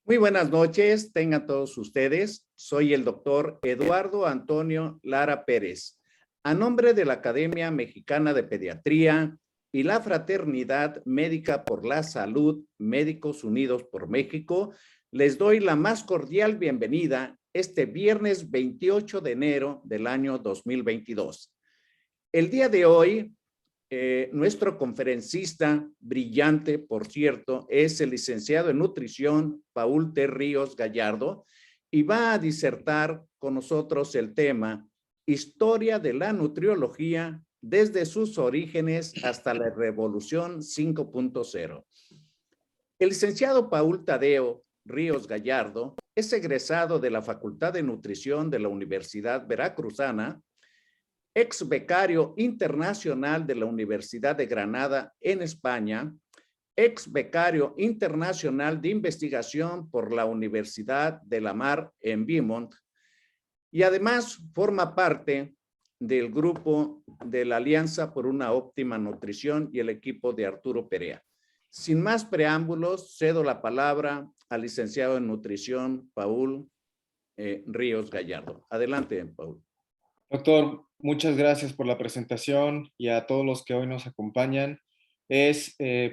Muy buenas noches, tengan todos ustedes. Soy el doctor Eduardo Antonio Lara Pérez. A nombre de la Academia Mexicana de Pediatría y la Fraternidad Médica por la Salud, Médicos Unidos por México, les doy la más cordial bienvenida este viernes 28 de enero del año 2022. El día de hoy, nuestro conferencista brillante, por cierto, es el licenciado en nutrición Paul T. Ríos Gallardo y va a disertar con nosotros el tema Historia de la nutriología desde sus orígenes hasta la Revolución 5.0. El licenciado Paul Tadeo Ríos Gallardo es egresado de la Facultad de Nutrición de la Universidad Veracruzana, ex becario internacional de la Universidad de Granada en España, ex becario internacional de investigación por la Universidad de la Mar en Beaumont, y además forma parte del grupo de la Alianza por una Óptima Nutrición y el equipo de Arturo Perea. Sin más preámbulos, cedo la palabra al licenciado en nutrición, Paul Ríos Gallardo. Adelante, Paul. Doctor, muchas gracias por la presentación y a todos los que hoy nos acompañan.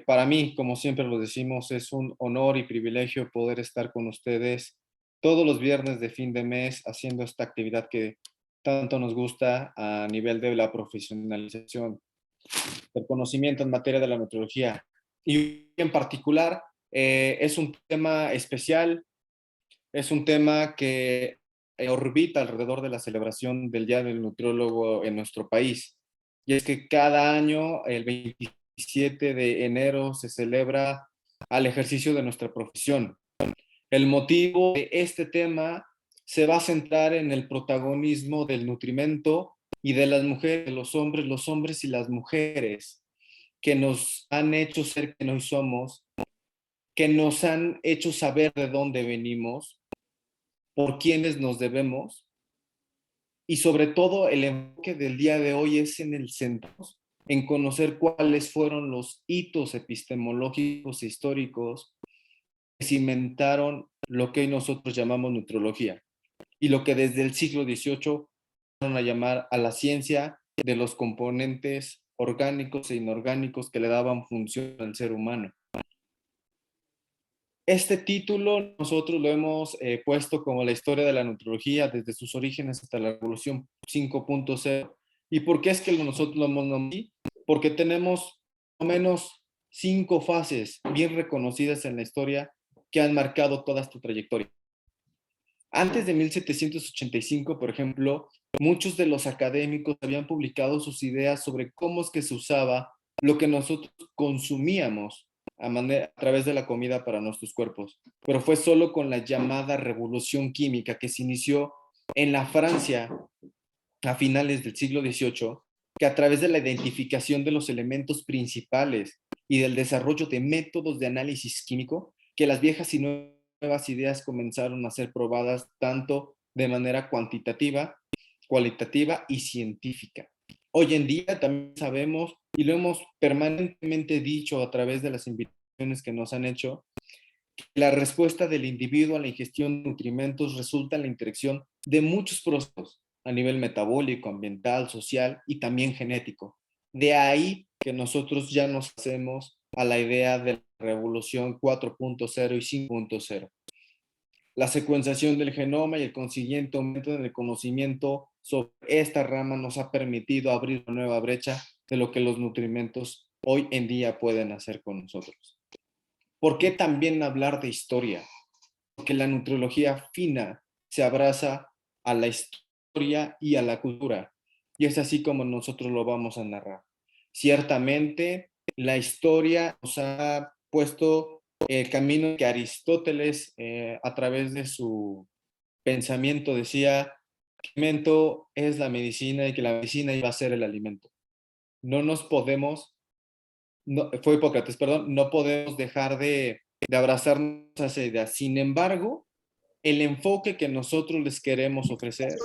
Para mí, como siempre lo decimos, es un honor y privilegio poder estar con ustedes todos los viernes de fin de mes haciendo esta actividad que tanto nos gusta a nivel de la profesionalización del conocimiento en materia de la nutriología. Y en particular, es un tema especial, es un tema que orbita alrededor de la celebración del Día del Nutriólogo en nuestro país. Y es que cada año, el 27 de enero, se celebra al ejercicio de nuestra profesión. El motivo de este tema se va a centrar en el protagonismo del nutrimento y de las mujeres, de los hombres y las mujeres, que nos han hecho ser quien hoy somos, que nos han hecho saber de dónde venimos, por quiénes nos debemos, y sobre todo el enfoque del día de hoy es en el centro, en conocer cuáles fueron los hitos epistemológicos e históricos que cimentaron lo que hoy nosotros llamamos nutriología, y lo que desde el siglo XVIII van a llamar a la ciencia de los componentes orgánicos e inorgánicos que le daban función al ser humano. Este título nosotros lo hemos puesto como la historia de la nutriología desde sus orígenes hasta la Revolución 5.0. ¿Y por qué es que nosotros lo hemos nombrado? Porque tenemos al menos 5 fases bien reconocidas en la historia que han marcado toda esta trayectoria. Antes de 1785, por ejemplo, muchos de los académicos habían publicado sus ideas sobre cómo es que se usaba lo que nosotros consumíamos a través de la comida para nuestros cuerpos. Pero fue solo con la llamada Revolución Química que se inició en la Francia a finales del siglo XVIII, que a través de la identificación de los elementos principales y del desarrollo de métodos de análisis químico, que las viejas y nuevas ideas comenzaron a ser probadas tanto de manera cuantitativa, cualitativa y científica. Hoy en día también sabemos, y lo hemos permanentemente dicho a través de las invitaciones que nos han hecho, que la respuesta del individuo a la ingestión de nutrimentos resulta en la interacción de muchos procesos a nivel metabólico, ambiental, social y también genético. De ahí que nosotros ya nos hacemos a la idea de la revolución 4.0 y 5.0. La secuenciación del genoma y el consiguiente aumento en el conocimiento sobre esta rama nos ha permitido abrir una nueva brecha de lo que los nutrimentos hoy en día pueden hacer con nosotros. ¿Por qué también hablar de historia? Porque la nutriología fina se abraza a la historia y a la cultura, y es así como nosotros lo vamos a narrar. Ciertamente, la historia nos ha puesto el camino que Aristóteles, a través de su pensamiento, decía que el alimento es la medicina y que la medicina iba a ser el alimento. No nos podemos, fue Hipócrates, perdón, no podemos dejar de abrazarnos a esa idea. Sin embargo, el enfoque que nosotros les queremos ofrecer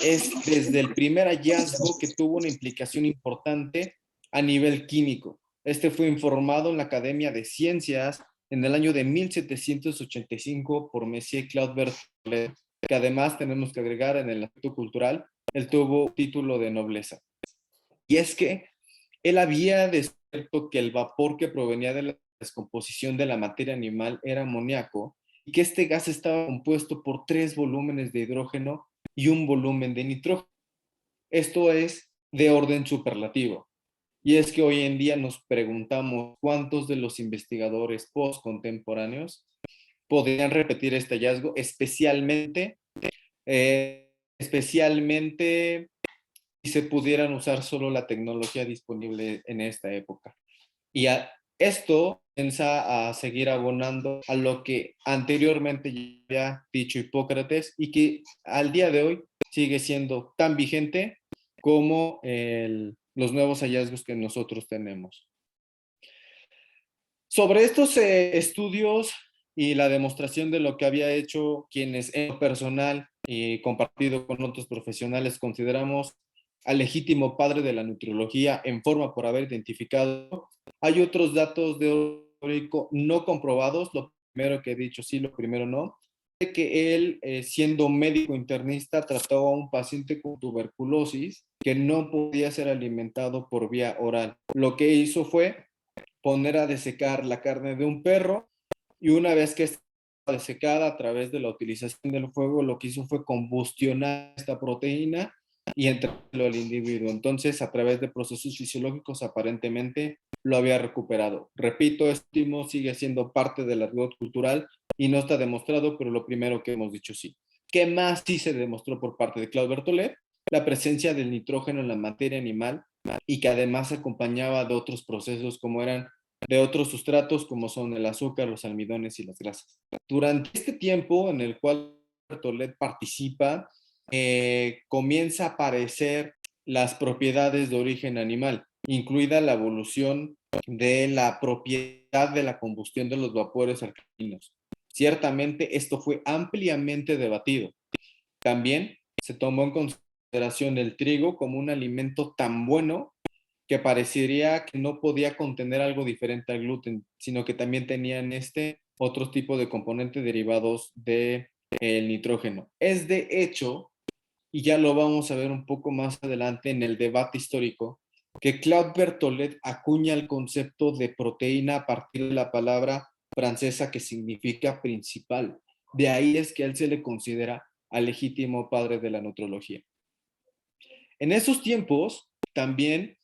es desde el primer hallazgo que tuvo una implicación importante a nivel químico. Este fue informado en la Academia de Ciencias en el año de 1785 por Monsieur Claude Berthollet, que además tenemos que agregar en el aspecto cultural, él tuvo título de nobleza. Y es que él había descubierto que el vapor que provenía de la descomposición de la materia animal era amoníaco y que este gas estaba compuesto por 3 volúmenes de hidrógeno y un volumen de nitrógeno. Esto es de orden superlativo. Y es que hoy en día nos preguntamos cuántos de los investigadores postcontemporáneos podrían repetir este hallazgo, especialmente si se pudieran usar solo la tecnología disponible en esta época. Y esto piensa a seguir abonando a lo que anteriormente ya había dicho Hipócrates y que al día de hoy sigue siendo tan vigente como los nuevos hallazgos que nosotros tenemos. Sobre estos estudios y la demostración de lo que había hecho quienes en lo personal y compartido con otros profesionales consideramos al legítimo padre de la nutriología en forma por haber identificado, hay otros datos de teórico no comprobados, lo primero que he dicho sí, lo primero no, de que él, siendo médico internista, trató a un paciente con tuberculosis que no podía ser alimentado por vía oral. Lo que hizo fue poner a desecar la carne de un perro y una vez que estaba desecada a través de la utilización del fuego, lo que hizo fue combustionar esta proteína y entregarlo al individuo. Entonces, a través de procesos fisiológicos, aparentemente lo había recuperado. Repito, esto último sigue siendo parte del argot cultural y no está demostrado, pero lo primero que hemos dicho sí. ¿Qué más sí se demostró por parte de Claude Berthollet? La presencia del nitrógeno en la materia animal y que además se acompañaba de otros procesos como eran de otros sustratos como son el azúcar, los almidones y las grasas. Durante este tiempo en el cual Berthollet participa, comienza a aparecer las propiedades de origen animal, incluida la evolución de la propiedad de la combustión de los vapores alcalinos. Ciertamente esto fue ampliamente debatido. También se tomó en consideración el trigo como un alimento tan bueno que parecería que no podía contener algo diferente al gluten, sino que también tenían otro tipo de componentes derivados del nitrógeno. Es de hecho, y ya lo vamos a ver un poco más adelante en el debate histórico, que Claude Berthollet acuña el concepto de proteína a partir de la palabra francesa que significa principal. De ahí es que a él se le considera al legítimo padre de la nutrología. En esos tiempos, también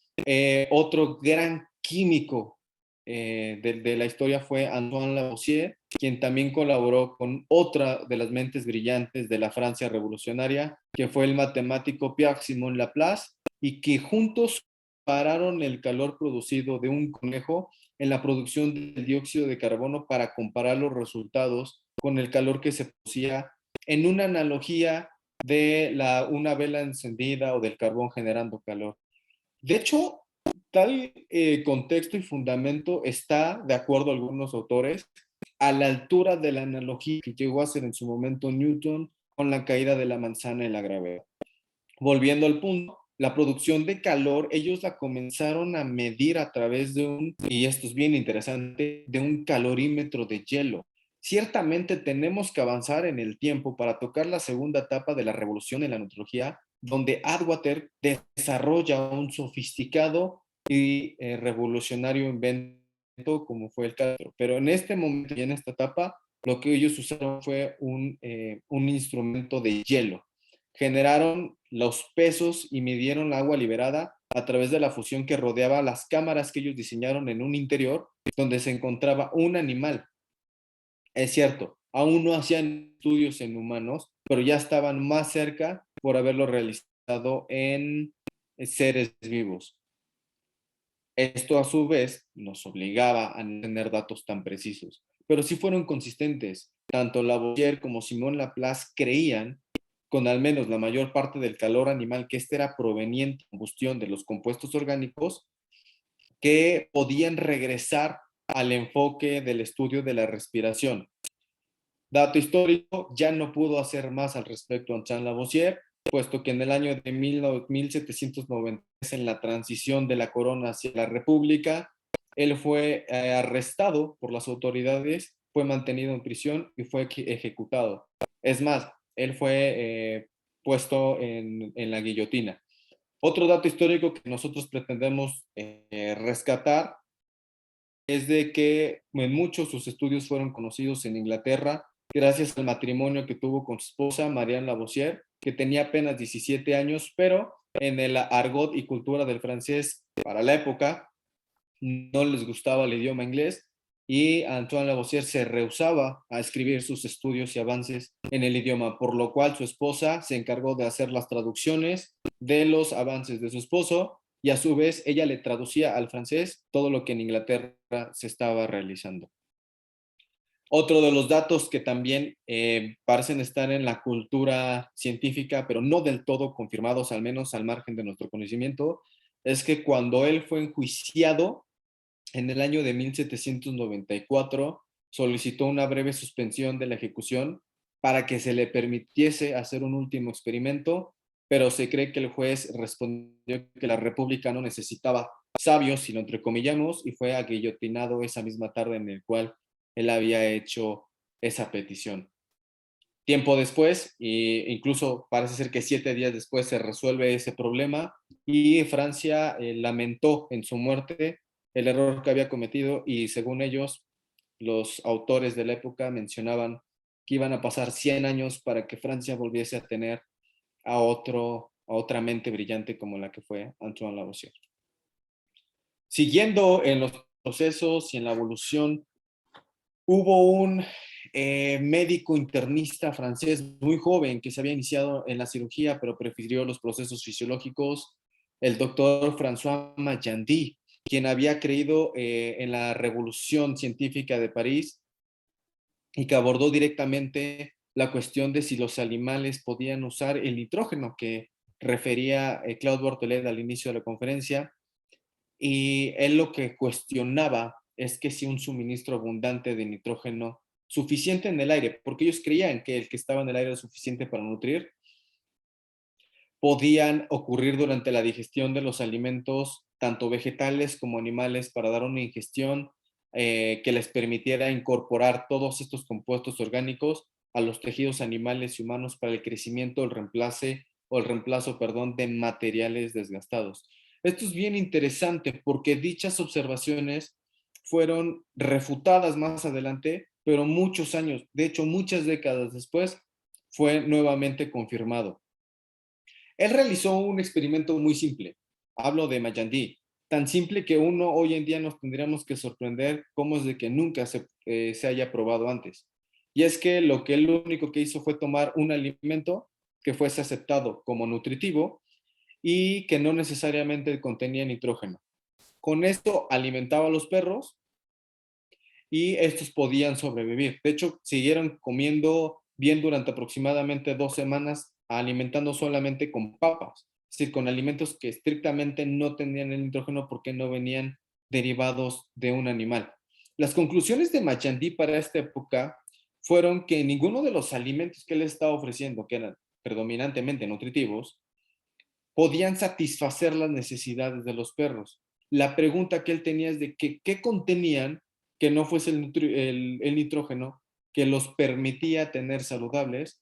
otro gran químico de la historia fue Antoine Lavoisier, quien también colaboró con otra de las mentes brillantes de la Francia revolucionaria, que fue el matemático Pierre-Simon Laplace, y que juntos pararon el calor producido de un conejo en la producción del dióxido de carbono para comparar los resultados con el calor que se producía en una analogía de una vela encendida o del carbón generando calor. De hecho, tal contexto y fundamento está, de acuerdo a algunos autores, a la altura de la analogía que llegó a hacer en su momento Newton con la caída de la manzana y la gravedad. Volviendo al punto, la producción de calor, ellos la comenzaron a medir a través de y esto es bien interesante, de un calorímetro de hielo. Ciertamente tenemos que avanzar en el tiempo para tocar la segunda etapa de la revolución en la nutrología, donde Atwater desarrolla un sofisticado y revolucionario invento como fue el calor. Pero en este momento y en esta etapa, lo que ellos usaron fue un instrumento de hielo. Generaron los pesos y midieron la agua liberada a través de la fusión que rodeaba las cámaras que ellos diseñaron en un interior donde se encontraba un animal. Es cierto, aún no hacían estudios en humanos, pero ya estaban más cerca por haberlo realizado en seres vivos. Esto a su vez nos obligaba a no tener datos tan precisos, pero sí fueron consistentes. Tanto Lavoisier como Simon Laplace creían, con al menos la mayor parte del calor animal, que este era proveniente de combustión de los compuestos orgánicos, que podían regresar al enfoque del estudio de la respiración. Dato histórico, ya no pudo hacer más al respecto Antoine Lavoisier, puesto que en el año de 1790, en la transición de la corona hacia la república, Él fue arrestado por las autoridades, fue mantenido en prisión y fue ejecutado. Es más, él fue puesto en la guillotina. Otro dato histórico que nosotros pretendemos rescatar es de que en muchos sus estudios fueron conocidos en Inglaterra gracias al matrimonio que tuvo con su esposa, Marianne Lavoisier, que tenía apenas 17 años, pero en el argot y cultura del francés para la época no les gustaba el idioma inglés y Antoine Lavoisier se rehusaba a escribir sus estudios y avances en el idioma, por lo cual su esposa se encargó de hacer las traducciones de los avances de su esposo y a su vez ella le traducía al francés todo lo que en Inglaterra se estaba realizando. Otro de los datos que también parecen estar en la cultura científica, pero no del todo confirmados, al menos al margen de nuestro conocimiento, es que cuando él fue enjuiciado en el año de 1794, solicitó una breve suspensión de la ejecución para que se le permitiese hacer un último experimento, pero se cree que el juez respondió que la República no necesitaba sabios, si lo entrecomillamos, y fue aguillotinado esa misma tarde en el cual él había hecho esa petición. Tiempo después, e incluso parece ser que 7 días después, se resuelve ese problema y Francia lamentó en su muerte el error que había cometido y según ellos, los autores de la época mencionaban que iban a pasar 100 años para que Francia volviese a tener a otra mente brillante como la que fue Antoine Lavoisier. Siguiendo en los procesos y en la evolución, hubo un médico internista francés muy joven que se había iniciado en la cirugía, pero prefirió los procesos fisiológicos, el doctor François Magendie, quien había creído en la revolución científica de París y que abordó directamente la cuestión de si los animales podían usar el nitrógeno que refería Claude Bortolet al inicio de la conferencia. Y él lo que cuestionaba es que si un suministro abundante de nitrógeno suficiente en el aire, porque ellos creían que el que estaba en el aire era suficiente para nutrir, podían ocurrir durante la digestión de los alimentos, tanto vegetales como animales, para dar una ingestión que les permitiera incorporar todos estos compuestos orgánicos a los tejidos animales y humanos para el crecimiento, el reemplazo, perdón, de materiales desgastados. Esto es bien interesante porque dichas observaciones fueron refutadas más adelante, pero muchos años, de hecho muchas décadas después, fue nuevamente confirmado. Él realizó un experimento muy simple. Hablo de Magendie. Tan simple que uno hoy en día nos tendríamos que sorprender cómo es de que nunca se haya probado antes. Y es que lo que él lo único que hizo fue tomar un alimento que fuese aceptado como nutritivo y que no necesariamente contenía nitrógeno. Con esto alimentaba a los perros y estos podían sobrevivir. De hecho, siguieron comiendo bien durante aproximadamente 2 semanas, alimentando solamente con papas, es decir, con alimentos que estrictamente no tenían el nitrógeno porque no venían derivados de un animal. Las conclusiones de Magendie para esta época fueron que ninguno de los alimentos que él estaba ofreciendo, que eran predominantemente nutritivos, podían satisfacer las necesidades de los perros. La pregunta que él tenía es de que, qué contenían que no fuese el nitrógeno que los permitía tener saludables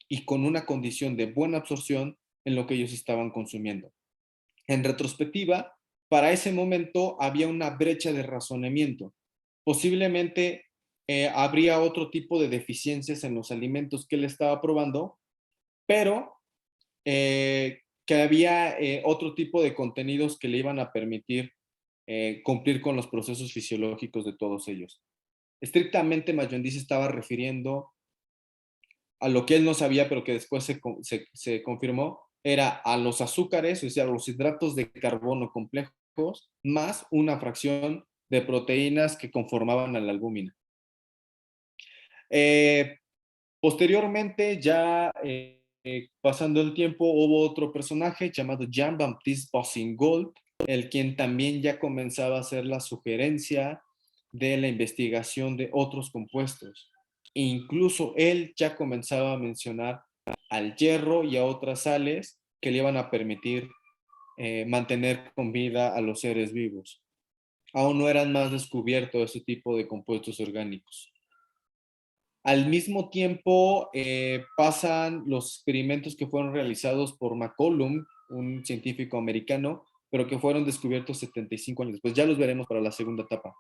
y con una condición de buena absorción en lo que ellos estaban consumiendo. En retrospectiva, para ese momento había una brecha de razonamiento. Posiblemente habría otro tipo de deficiencias en los alimentos que él estaba probando, pero que había otro tipo de contenidos que le iban a permitir cumplir con los procesos fisiológicos de todos ellos. Estrictamente, Magendie se estaba refiriendo a lo que él no sabía, pero que después se confirmó, era a los azúcares, o sea, a los hidratos de carbono complejos, más una fracción de proteínas que conformaban a la albúmina. Posteriormente, ya pasando el tiempo, hubo otro personaje llamado Jean-Baptiste Boussingault, el quien también ya comenzaba a hacer la sugerencia de la investigación de otros compuestos. E incluso él ya comenzaba a mencionar al hierro y a otras sales que le iban a permitir mantener con vida a los seres vivos. aún no eran más descubiertos ese tipo de compuestos orgánicos. Al mismo tiempo, pasan los experimentos que fueron realizados por McCollum, un científico americano, pero que fueron descubiertos 75 años después. Ya los veremos para la segunda etapa.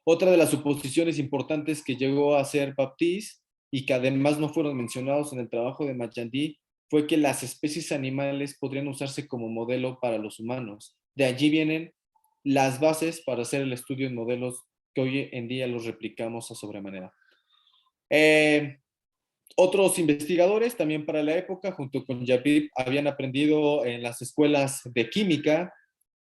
Otra de las suposiciones importantes que llegó a hacer Baptiste y que además no fueron mencionados en el trabajo de Magendie fue que las especies animales podrían usarse como modelo para los humanos. De allí vienen las bases para hacer el estudio en modelos que hoy en día los replicamos a sobremanera. Otros investigadores también para la época, junto con Javid, habían aprendido en las escuelas de química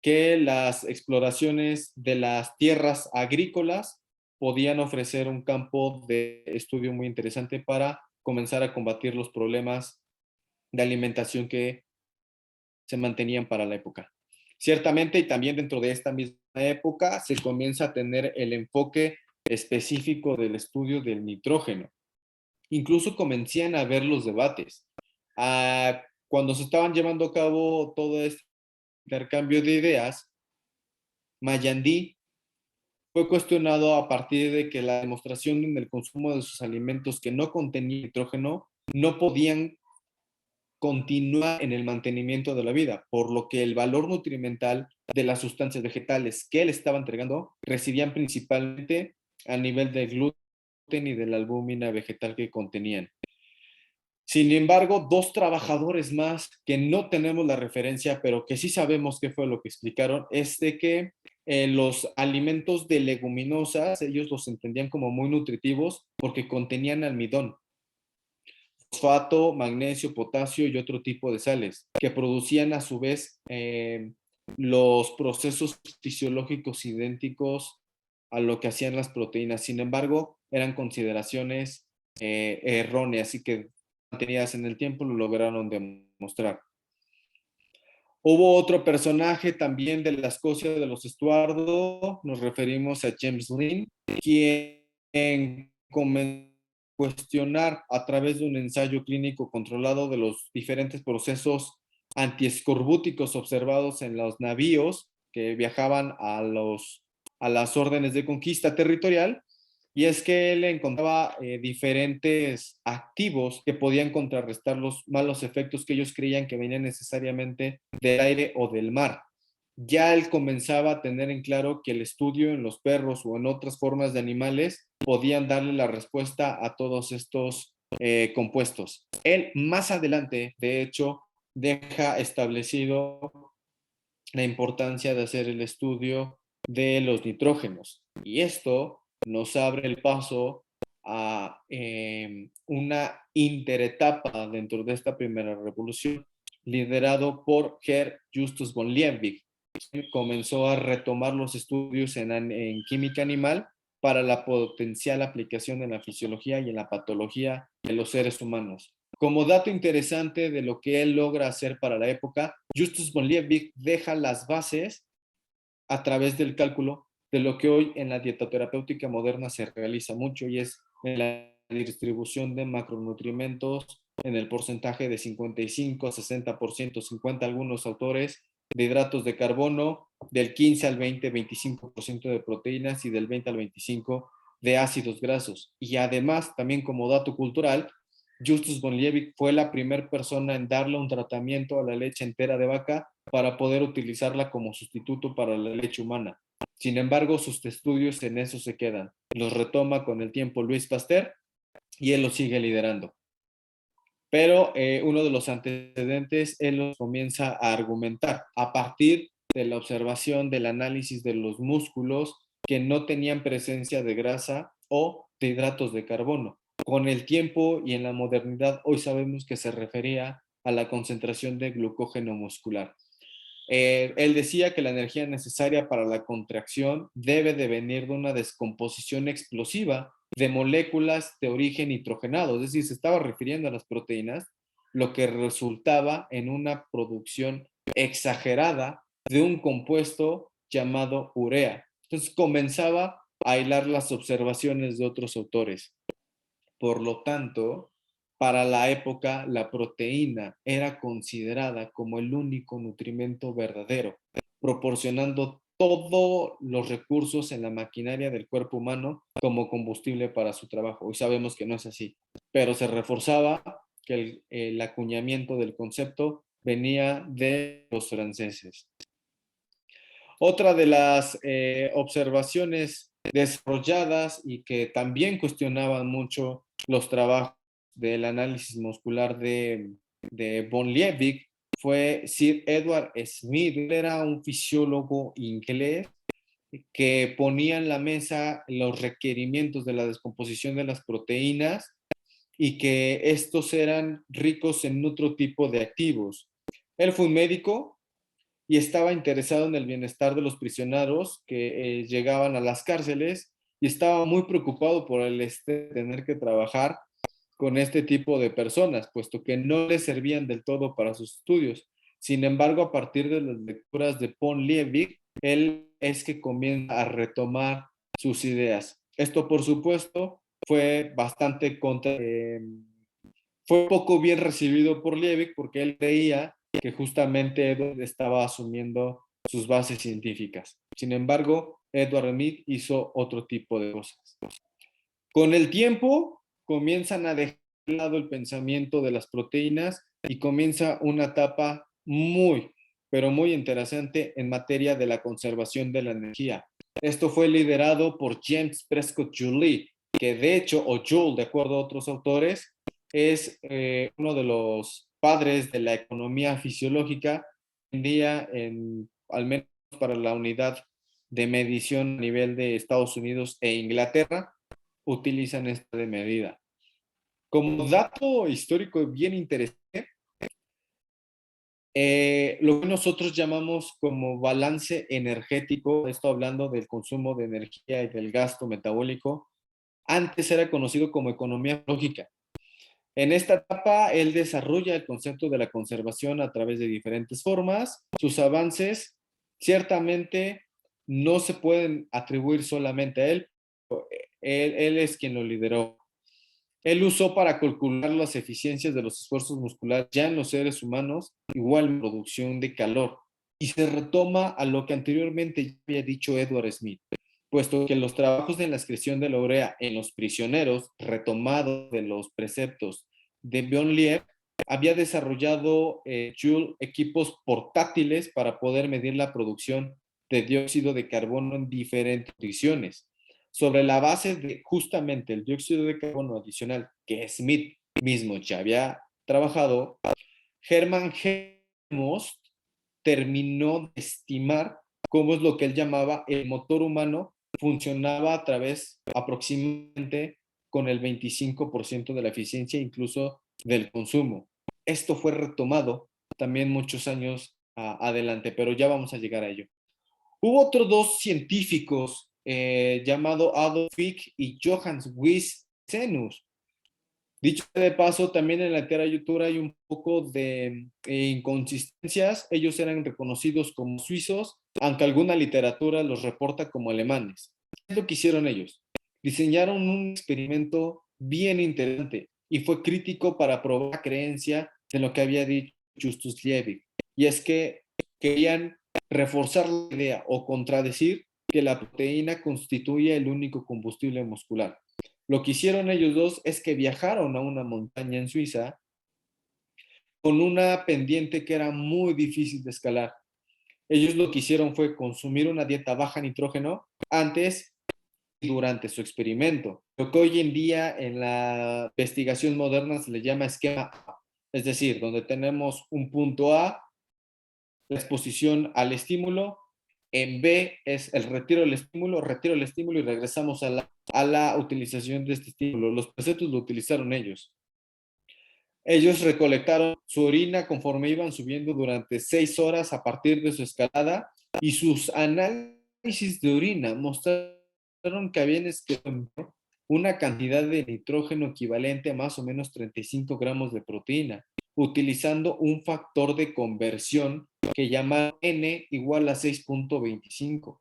que las exploraciones de las tierras agrícolas podían ofrecer un campo de estudio muy interesante para comenzar a combatir los problemas de alimentación que se mantenían para la época. Ciertamente, y también dentro de esta misma época, se comienza a tener el enfoque específico del estudio del nitrógeno. Incluso comenzaban a haber los debates. Cuando se estaban llevando a cabo todo este intercambio de ideas, Magendie fue cuestionado a partir de que la demostración en el consumo de sus alimentos que no contenían nitrógeno no podían continuar en el mantenimiento de la vida, por lo que el valor nutrimental de las sustancias vegetales que él estaba entregando residían principalmente a nivel del gluten y de la albúmina vegetal que contenían. Sin embargo, dos trabajadores más que no tenemos la referencia, pero que sí sabemos qué fue lo que explicaron, es de que los alimentos de leguminosas, ellos los entendían como muy nutritivos porque contenían almidón, fosfato, magnesio, potasio y otro tipo de sales, que producían a su vez los procesos fisiológicos idénticos a lo que hacían las proteínas. Sin embargo, eran consideraciones erróneas y que mantenidas en el tiempo lo lograron demostrar. Hubo otro personaje también de la Escocia de los Estuardo, nos referimos a James Lind, quien comenzó a cuestionar a través de un ensayo clínico controlado de los diferentes procesos antiescorbúticos observados en los navíos que viajaban a las órdenes de conquista territorial, y es que él encontraba diferentes activos que podían contrarrestar los malos efectos que ellos creían que venían necesariamente del aire o del mar. Ya él comenzaba a tener en claro que el estudio en los perros o en otras formas de animales podían darle la respuesta a todos estos compuestos. Él más adelante, de hecho, deja establecido la importancia de hacer el estudio de los nitrógenos. Y esto nos abre el paso a una interetapa dentro de esta primera revolución, liderado por Herr Justus von Liebig, quien comenzó a retomar los estudios en química animal para la potencial aplicación en la fisiología y en la patología de los seres humanos. Como dato interesante de lo que él logra hacer para la época, Justus von Liebig deja las bases a través del cálculo de lo que hoy en la dietoterapéutica moderna se realiza mucho, y es en la distribución de macronutrientes en el porcentaje de 55 a 60%, 50 algunos autores, de hidratos de carbono, del 15 al 20, 25% de proteínas y del 20 al 25% de ácidos grasos. Y además, también como dato cultural, Justus von Liebig fue la primera persona en darle un tratamiento a la leche entera de vaca para poder utilizarla como sustituto para la leche humana. Sin embargo, sus estudios en eso se quedan. Los retoma con el tiempo Louis Pasteur y él los sigue liderando. Pero uno de los antecedentes, él los comienza a argumentar a partir de la observación del análisis de los músculos que no tenían presencia de grasa o de hidratos de carbono. Con el tiempo y en la modernidad, hoy sabemos que se refería a la concentración de glucógeno muscular. Él decía que la energía necesaria para la contracción debe de venir de una descomposición explosiva de moléculas de origen nitrogenado, es decir, se estaba refiriendo a las proteínas, lo que resultaba en una producción exagerada de un compuesto llamado urea. Entonces comenzaba a hilar las observaciones de otros autores. Por lo tanto, para la época, la proteína era considerada como el único nutrimento verdadero, proporcionando todos los recursos en la maquinaria del cuerpo humano como combustible para su trabajo. Hoy sabemos que no es así, pero se reforzaba que el acuñamiento del concepto venía de los franceses. Otra de las observaciones desarrolladas y que también cuestionaban mucho los trabajos del análisis muscular de von Liebig fue Sir Edward Smith. Él era un fisiólogo inglés que ponía en la mesa los requerimientos de la descomposición de las proteínas y que estos eran ricos en otro tipo de activos. Él fue un médico y estaba interesado en el bienestar de los prisioneros que llegaban a las cárceles y estaba muy preocupado por el de tener que trabajar con este tipo de personas, puesto que no les servían del todo para sus estudios. Sin embargo, a partir de las lecturas de von Liebig, él es que comienza a retomar sus ideas. Esto, por supuesto, fue bastante fue poco bien recibido por Liebig porque él creía que justamente Edward estaba asumiendo sus bases científicas. Sin embargo, Edward Smith hizo otro tipo de cosas. Con el tiempo, comienzan a dejar de lado el pensamiento de las proteínas y comienza una etapa muy, pero muy interesante en materia de la conservación de la energía. Esto fue liderado por James Prescott Joule, que de hecho, o Joule, de acuerdo a otros autores, es uno de los padres de la economía fisiológica, hoy en día, al menos para la unidad de medición a nivel de Estados Unidos e Inglaterra, utilizan esta de medida. Como dato histórico bien interesante, lo que nosotros llamamos como balance energético, esto hablando del consumo de energía y del gasto metabólico, antes era conocido como economía lógica. En esta etapa, él desarrolla el concepto de la conservación a través de diferentes formas. Sus avances ciertamente no se pueden atribuir solamente a él. Él es quien lo lideró. Él usó para calcular las eficiencias de los esfuerzos musculares ya en los seres humanos, igual producción de calor. Y se retoma a lo que anteriormente ya había dicho Edward Smith, puesto que los trabajos de la excreción de la urea en los prisioneros, retomado de los preceptos de von Lieb, había desarrollado Joule equipos portátiles para poder medir la producción de dióxido de carbono en diferentes condiciones. Sobre la base de justamente el dióxido de carbono adicional que Smith mismo ya había trabajado, Hermann Helmholtz terminó de estimar cómo es lo que él llamaba el motor humano funcionaba a través aproximadamente con el 25% de la eficiencia, incluso del consumo. Esto fue retomado también muchos años adelante, pero ya vamos a llegar a ello. Hubo otros dos científicos llamados Adolf Fick y Johannes Wissenus. Dicho de paso, también en la literatura hay un poco de inconsistencias. Ellos eran reconocidos como suizos, aunque alguna literatura los reporta como alemanes. ¿Qué es lo que hicieron ellos? Diseñaron un experimento bien interesante y fue crítico para probar la creencia de lo que había dicho Justus Liebig. Y es que querían reforzar la idea o contradecir que la proteína constituye el único combustible muscular. Lo que hicieron ellos dos es que viajaron a una montaña en Suiza con una pendiente que era muy difícil de escalar. Ellos lo que hicieron fue consumir una dieta baja en nitrógeno antes y durante su experimento. Lo que hoy en día en la investigación moderna se le llama esquema A, es decir, donde tenemos un punto A, la exposición al estímulo, en B es el retiro del estímulo y regresamos a la utilización de este estímulo. Los preceptos lo utilizaron ellos. Ellos recolectaron su orina conforme iban subiendo durante 6 horas a partir de su escalada y sus análisis de orina mostraron que habían excretado una cantidad de nitrógeno equivalente a más o menos 35 gramos de proteína, utilizando un factor de conversión que llama N igual a 6.25.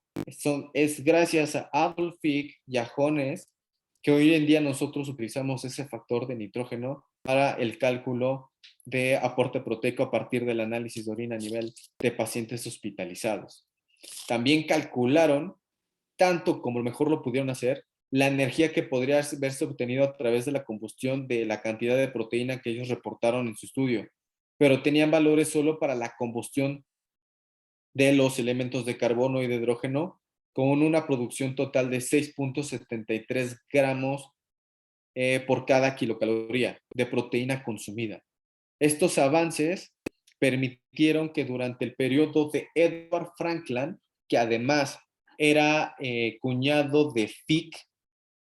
Es gracias a Adolf Fick y a Jones que hoy en día nosotros utilizamos ese factor de nitrógeno para el cálculo de aporte proteico a partir del análisis de orina a nivel de pacientes hospitalizados. También calcularon, tanto como mejor lo pudieron hacer, la energía que podría haberse obtenido a través de la combustión de la cantidad de proteína que ellos reportaron en su estudio, pero tenían valores solo para la combustión de los elementos de carbono y de hidrógeno, con una producción total de 6.73 gramos por cada kilocaloría de proteína consumida. Estos avances permitieron que durante el periodo de Edward Franklin, que además era cuñado de Fick,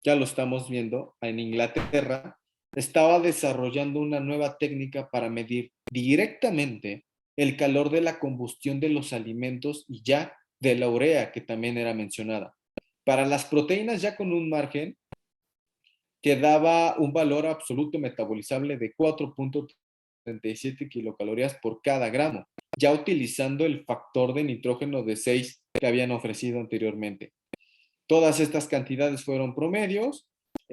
ya lo estamos viendo, en Inglaterra, estaba desarrollando una nueva técnica para medir directamente el calor de la combustión de los alimentos y ya de la urea, que también era mencionada. Para las proteínas ya con un margen que daba un valor absoluto metabolizable de 4.37 kilocalorías por cada gramo, ya utilizando el factor de nitrógeno de 6 que habían ofrecido anteriormente. Todas estas cantidades fueron promedios,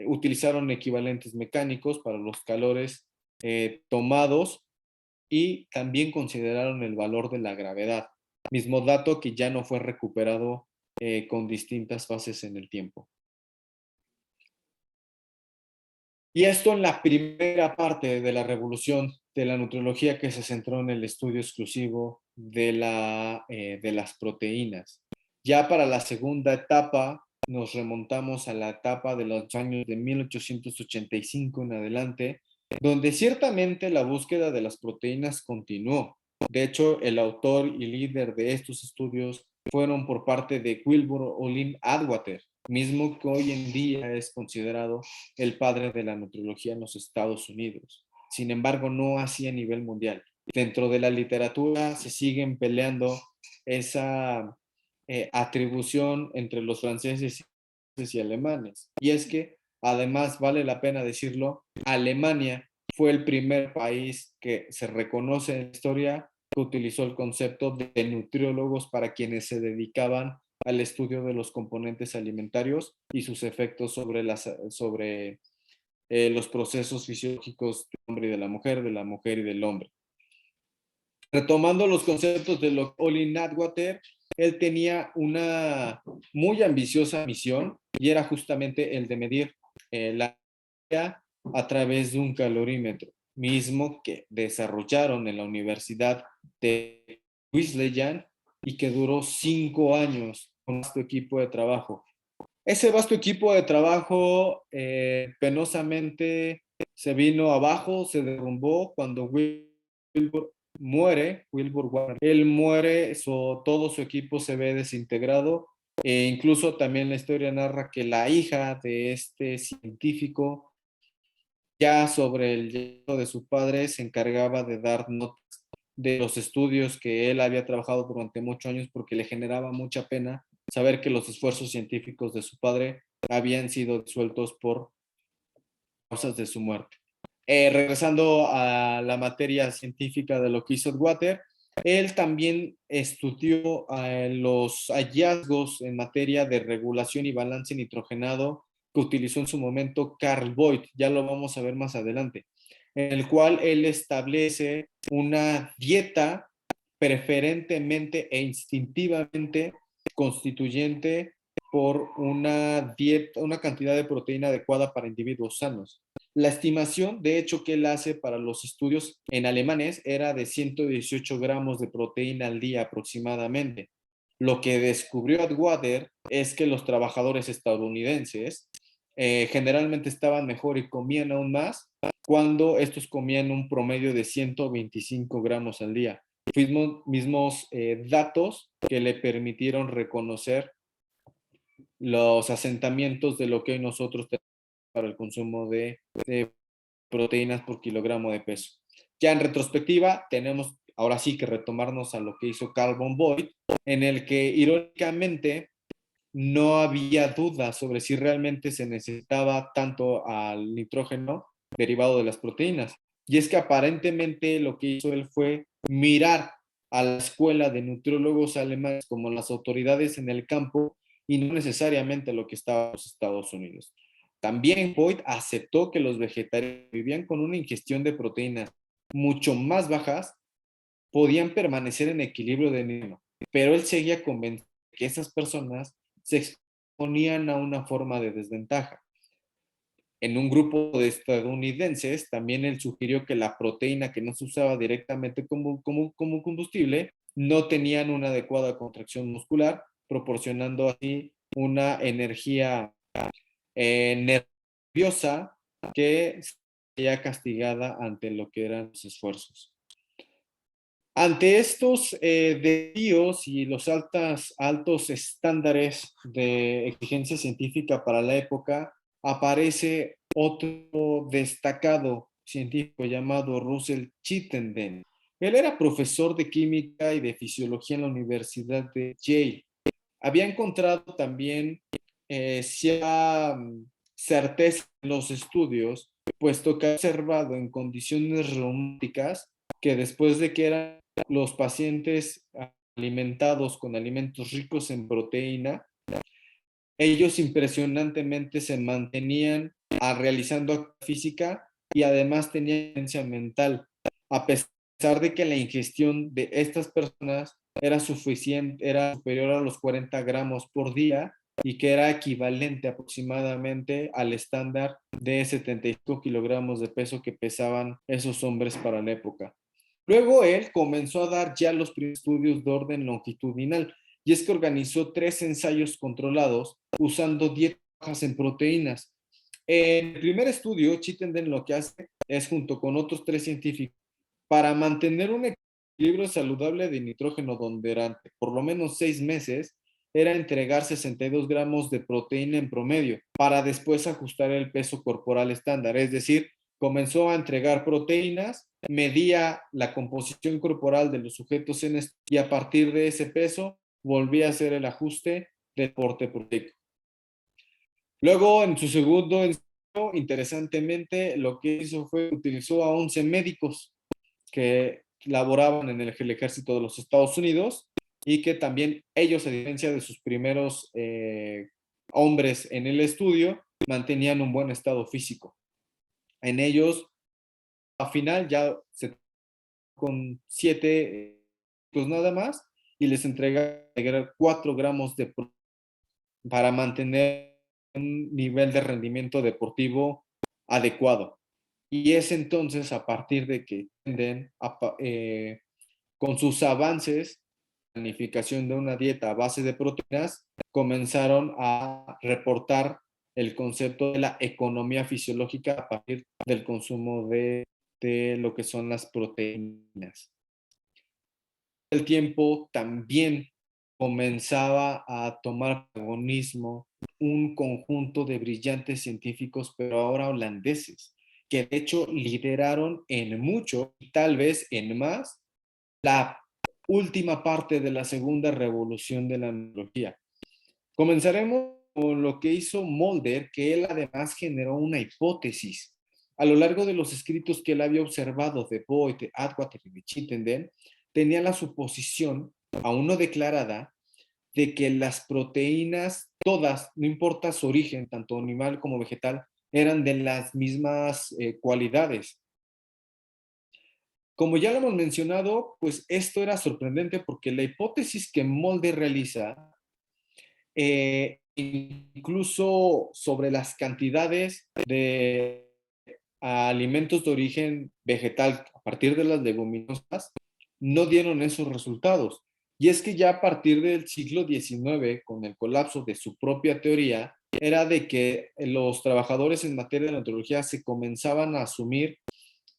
utilizaron equivalentes mecánicos para los calores tomados y también consideraron el valor de la gravedad, mismo dato que ya no fue recuperado con distintas fases en el tiempo. Y esto en la primera parte de la revolución de la nutriología, que se centró en el estudio exclusivo de las proteínas. Ya para la segunda etapa nos remontamos a la etapa de los años de 1885 en adelante, donde ciertamente la búsqueda de las proteínas continuó. De hecho, el autor y líder de estos estudios fueron por parte de Wilbur Olin Atwater, mismo que hoy en día es considerado el padre de la nutriología en los Estados Unidos. Sin embargo, no así a nivel mundial. Dentro de la literatura se siguen peleando esa atribución entre los franceses y alemanes. Y es que, además, vale la pena decirlo, Alemania fue el primer país que se reconoce en la historia que utilizó el concepto de nutriólogos para quienes se dedicaban al estudio de los componentes alimentarios y sus efectos sobre los procesos fisiológicos del hombre y de la mujer y del hombre. Retomando los conceptos de Olin Atwater, él tenía una muy ambiciosa misión y era justamente el de medir la energía a través de un calorímetro, mismo que desarrollaron en la Universidad de Wesleyan y que duró 5 años con un vasto equipo de trabajo. Ese vasto equipo de trabajo penosamente se vino abajo, se derrumbó cuando Wilbur Warner. Él muere, todo su equipo se ve desintegrado. Incluso también la historia narra que la hija de este científico, ya sobre el yerno de su padre, se encargaba de dar notas de los estudios que él había trabajado durante muchos años porque le generaba mucha pena saber que los esfuerzos científicos de su padre habían sido disueltos por causas de su muerte. Regresando a la materia científica de lo que hizo Atwater, él también estudió los hallazgos en materia de regulación y balance nitrogenado que utilizó en su momento Carl Voigt, ya lo vamos a ver más adelante, en el cual él establece una dieta preferentemente e instintivamente constituyente por una dieta, una cantidad de proteína adecuada para individuos sanos. La estimación, de hecho, que él hace para los estudios en alemanes era de 118 gramos de proteína al día aproximadamente. Lo que descubrió Atwater es que los trabajadores estadounidenses generalmente estaban mejor y comían aún más cuando estos comían un promedio de 125 gramos al día. Mismos datos que le permitieron reconocer los asentamientos de lo que hoy nosotros tenemos para el consumo de proteínas por kilogramo de peso. Ya en retrospectiva, tenemos ahora sí que retomarnos a lo que hizo Carl von Voigt, en el que irónicamente no había duda sobre si realmente se necesitaba tanto al nitrógeno derivado de las proteínas. Y es que aparentemente lo que hizo él fue mirar a la escuela de nutriólogos alemanes como las autoridades en el campo y no necesariamente lo que estaba en los Estados Unidos. También Voigt aceptó que los vegetarianos vivían con una ingestión de proteínas mucho más bajas, podían permanecer en equilibrio de nitrógeno, pero él seguía convencido que esas personas se exponían a una forma de desventaja. En un grupo de estadounidenses, también él sugirió que la proteína que no se usaba directamente como combustible no tenían una adecuada contracción muscular, proporcionando así una energía nerviosa que sería castigada ante lo que eran los esfuerzos. Ante estos desafíos y los altos estándares de exigencia científica para la época, aparece otro destacado científico llamado Russell Chittenden. Él era profesor de química y de fisiología en la Universidad de Yale. Había encontrado también cierta certeza en los estudios, puesto que ha observado en condiciones reumáticas que después de que eran los pacientes alimentados con alimentos ricos en proteína, ellos impresionantemente se mantenían realizando actividad física y además tenían conciencia mental, a pesar de que la ingestión de estas personas era suficiente, era superior a los 40 gramos por día y que era equivalente aproximadamente al estándar de 75 kilogramos de peso que pesaban esos hombres para la época. Luego él comenzó a dar ya los primeros estudios de orden longitudinal, y es que organizó 3 ensayos controlados usando dietas bajas en proteínas. En el primer estudio, Chittenden lo que hace es, junto con otros 3 científicos, para mantener un equilibrio saludable de nitrógeno durante por lo menos 6 meses, era entregar 62 gramos de proteína en promedio, para después ajustar el peso corporal estándar. Es decir, comenzó a entregar proteínas, medía la composición corporal de los sujetos y a partir de ese peso volvía a hacer el ajuste del aporte proteico. Luego, en su segundo ensayo, interesantemente, lo que hizo fue utilizó a 11 médicos que laboraban en el ejército de los Estados Unidos y que también ellos, a diferencia de sus primeros hombres en el estudio, mantenían un buen estado físico. En ellos, al final, ya se con 7 pues nada más, y les entrega 4 gramos de proteína para mantener un nivel de rendimiento deportivo adecuado. Y es entonces a partir de que tienden con sus avances, planificación de una dieta a base de proteínas, comenzaron a reportar el concepto de la economía fisiológica a partir del consumo de lo que son las proteínas. El tiempo también comenzaba a tomar protagonismo un conjunto de brillantes científicos, pero ahora holandeses, que de hecho lideraron en mucho y tal vez en más la última parte de la segunda revolución de la neurología. Comenzaremos con lo que hizo Mulder, que él además generó una hipótesis. A lo largo de los escritos que él había observado de Boyd, de Atwater y de Chittenden, tenía la suposición, aún no declarada, de que las proteínas, todas, no importa su origen, tanto animal como vegetal, eran de las mismas cualidades. Como ya lo hemos mencionado, pues esto era sorprendente porque la hipótesis que Mulder realiza, incluso sobre las cantidades de alimentos de origen vegetal a partir de las leguminosas, no dieron esos resultados. Y es que ya a partir del siglo XIX, con el colapso de su propia teoría, era de que los trabajadores en materia de nutrología se comenzaban a asumir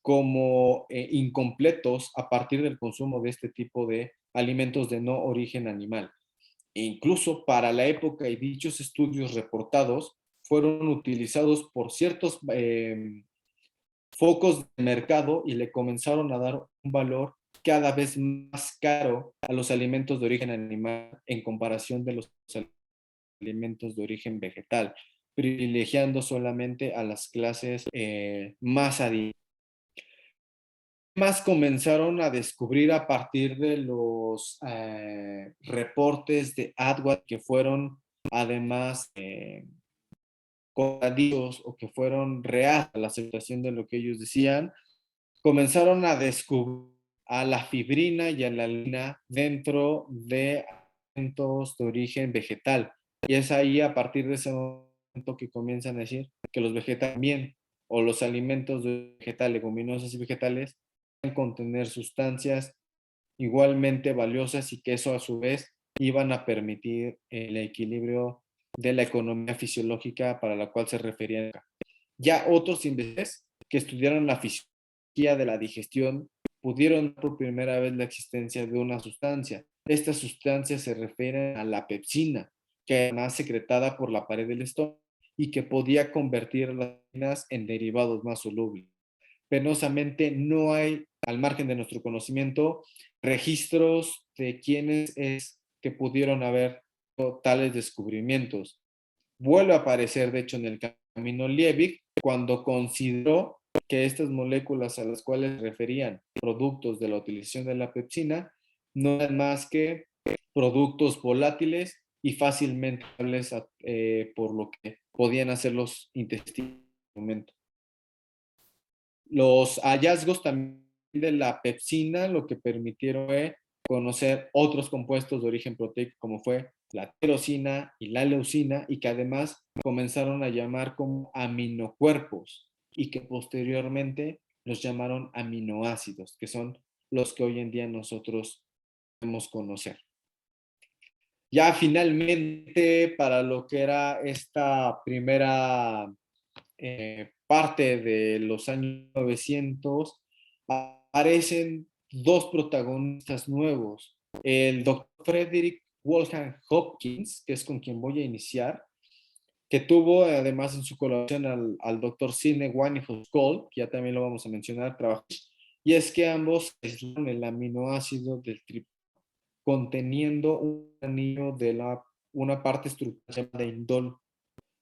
como incompletos a partir del consumo de este tipo de alimentos de no origen animal. E incluso para la época y dichos estudios reportados fueron utilizados por ciertos focos de mercado y le comenzaron a dar un valor cada vez más caro a los alimentos de origen animal en comparación de los alimentos de origen vegetal, privilegiando solamente a las clases más adineradas. Más comenzaron a descubrir a partir de los reportes de AdWords que fueron además contradichos o que fueron reales a la aceptación de lo que ellos decían, comenzaron a descubrir a la fibrina y a la alanina dentro de alimentos de origen vegetal. Y es ahí, a partir de ese momento, que comienzan a decir que los vegetales también, o los alimentos de vegetal, leguminosas y vegetales, pueden contener sustancias igualmente valiosas y que eso a su vez iban a permitir el equilibrio de la economía fisiológica para la cual se referían. Ya otros investigadores que estudiaron la fisiología de la digestión pudieron por primera vez la existencia de una sustancia. Esta sustancia se refiere a la pepsina, que además secretada por la pared del estómago y que podía convertir las proteínas en derivados más solubles. Penosamente no hay, al margen de nuestro conocimiento, registros de quiénes es que pudieron haber tales descubrimientos. Vuelve a aparecer, de hecho, en el camino Liebig, cuando consideró que estas moléculas a las cuales se referían productos de la utilización de la pepsina no eran más que productos volátiles y fácilmente por lo que podían hacer los intestinos en el momento. Los hallazgos también de la pepsina lo que permitieron fue conocer otros compuestos de origen proteico como fue la tirosina y la leucina, y que además comenzaron a llamar como aminocuerpos y que posteriormente los llamaron aminoácidos, que son los que hoy en día nosotros podemos conocer. Ya finalmente, para lo que era esta primera parte de los años 900, aparecen dos protagonistas nuevos. El doctor Frederick Wolfgang Hopkins, que es con quien voy a iniciar, que tuvo además en su colaboración al doctor Sidney Winehouse-Cole, que ya también lo vamos a mencionar, y es que ambos aislan el aminoácido del triptófano conteniendo un anillo de una parte estructural llamada indol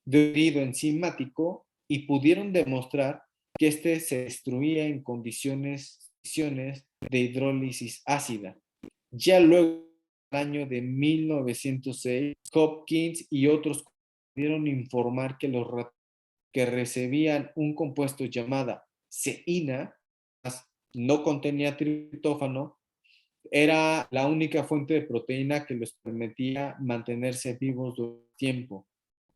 de herido enzimático, y pudieron demostrar que este se destruía en condiciones de hidrólisis ácida. Ya luego, en el año de 1906, Hopkins y otros pudieron informar que los ratones que recibían un compuesto llamado ceína, no contenía triptófano, era la única fuente de proteína que les permitía mantenerse vivos durante tiempo.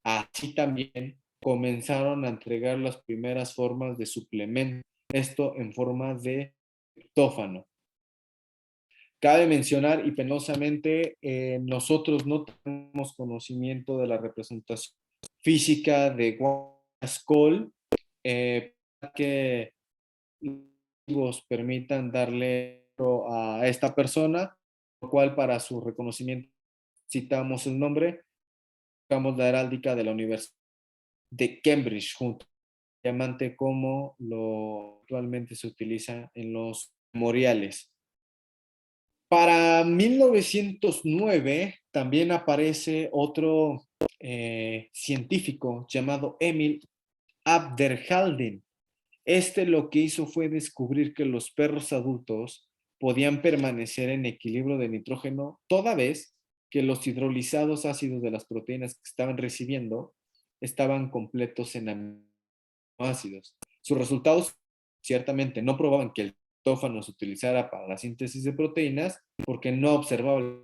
Así también comenzaron a entregar las primeras formas de suplemento, esto en forma de triptófano. Cabe mencionar, y penosamente, nosotros no tenemos conocimiento de la representación física de Winehouse-Cole, para que los permitan darle a esta persona, lo cual para su reconocimiento citamos el nombre, buscamos la heráldica de la Universidad de Cambridge, junto al diamante como lo actualmente se utiliza en los memoriales. Para 1909 también aparece otro científico llamado Emil Abderhalden. Este lo que hizo fue descubrir que los perros adultos podían permanecer en equilibrio de nitrógeno toda vez que los hidrolizados ácidos de las proteínas que estaban recibiendo estaban completos en aminoácidos. Sus resultados ciertamente no probaban que el triptófano se utilizara para la síntesis de proteínas porque no observaba,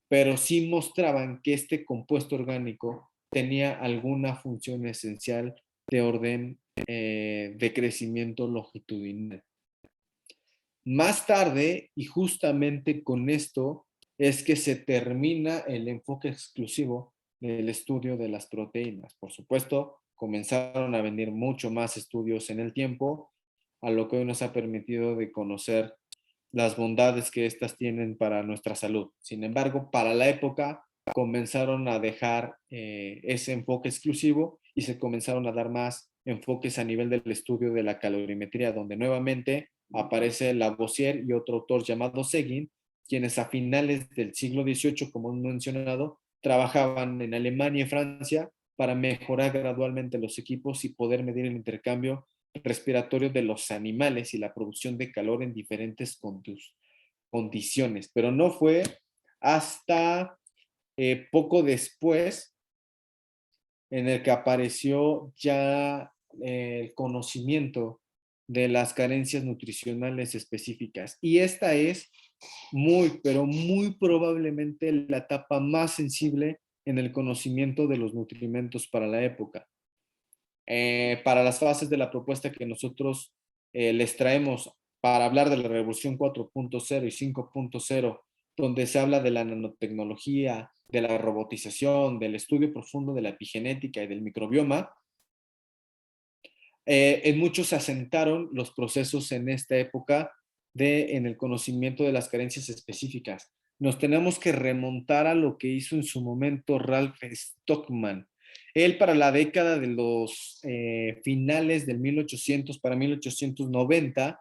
pero sí mostraban que este compuesto orgánico tenía alguna función esencial de orden de crecimiento longitudinal. Más tarde, y justamente con esto, es que se termina el enfoque exclusivo del estudio de las proteínas. Por supuesto, comenzaron a venir mucho más estudios en el tiempo, a lo que hoy nos ha permitido de conocer las bondades que éstas tienen para nuestra salud. Sin embargo, para la época comenzaron a dejar ese enfoque exclusivo y se comenzaron a dar más enfoques a nivel del estudio de la calorimetría, donde nuevamente aparece Lavoisier y otro autor llamado Seguin, quienes a finales del siglo XVIII, como hemos mencionado, trabajaban en Alemania y Francia para mejorar gradualmente los equipos y poder medir el intercambio respiratorio de los animales y la producción de calor en diferentes condiciones. Pero no fue hasta poco después en el que apareció ya el conocimiento de las carencias nutricionales específicas. Y esta es muy, pero muy probablemente la etapa más sensible en el conocimiento de los nutrimentos para la época. Para las fases de la propuesta que nosotros les traemos para hablar de la Revolución 4.0 y 5.0, donde se habla de la nanotecnología, de la robotización, del estudio profundo de la epigenética y del microbioma, en muchos se asentaron los procesos en esta época en el conocimiento de las carencias específicas. Nos tenemos que remontar a lo que hizo en su momento Ralph Stockman. Él, para la década de los finales del 1800 para 1890,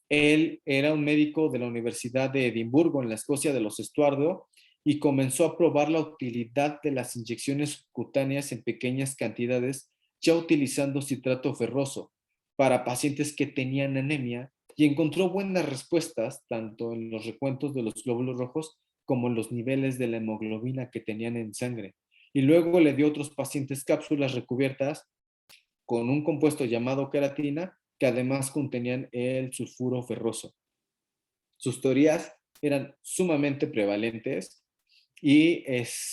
él era un médico de la Universidad de Edimburgo, en la Escocia de los Estuardo, y comenzó a probar la utilidad de las inyecciones cutáneas en pequeñas cantidades, ya utilizando citrato ferroso para pacientes que tenían anemia, y encontró buenas respuestas tanto en los recuentos de los glóbulos rojos como en los niveles de la hemoglobina que tenían en sangre. Y luego le dio a otros pacientes cápsulas recubiertas con un compuesto llamado queratina, que además contenían el sulfuro ferroso. Sus teorías eran sumamente prevalentes y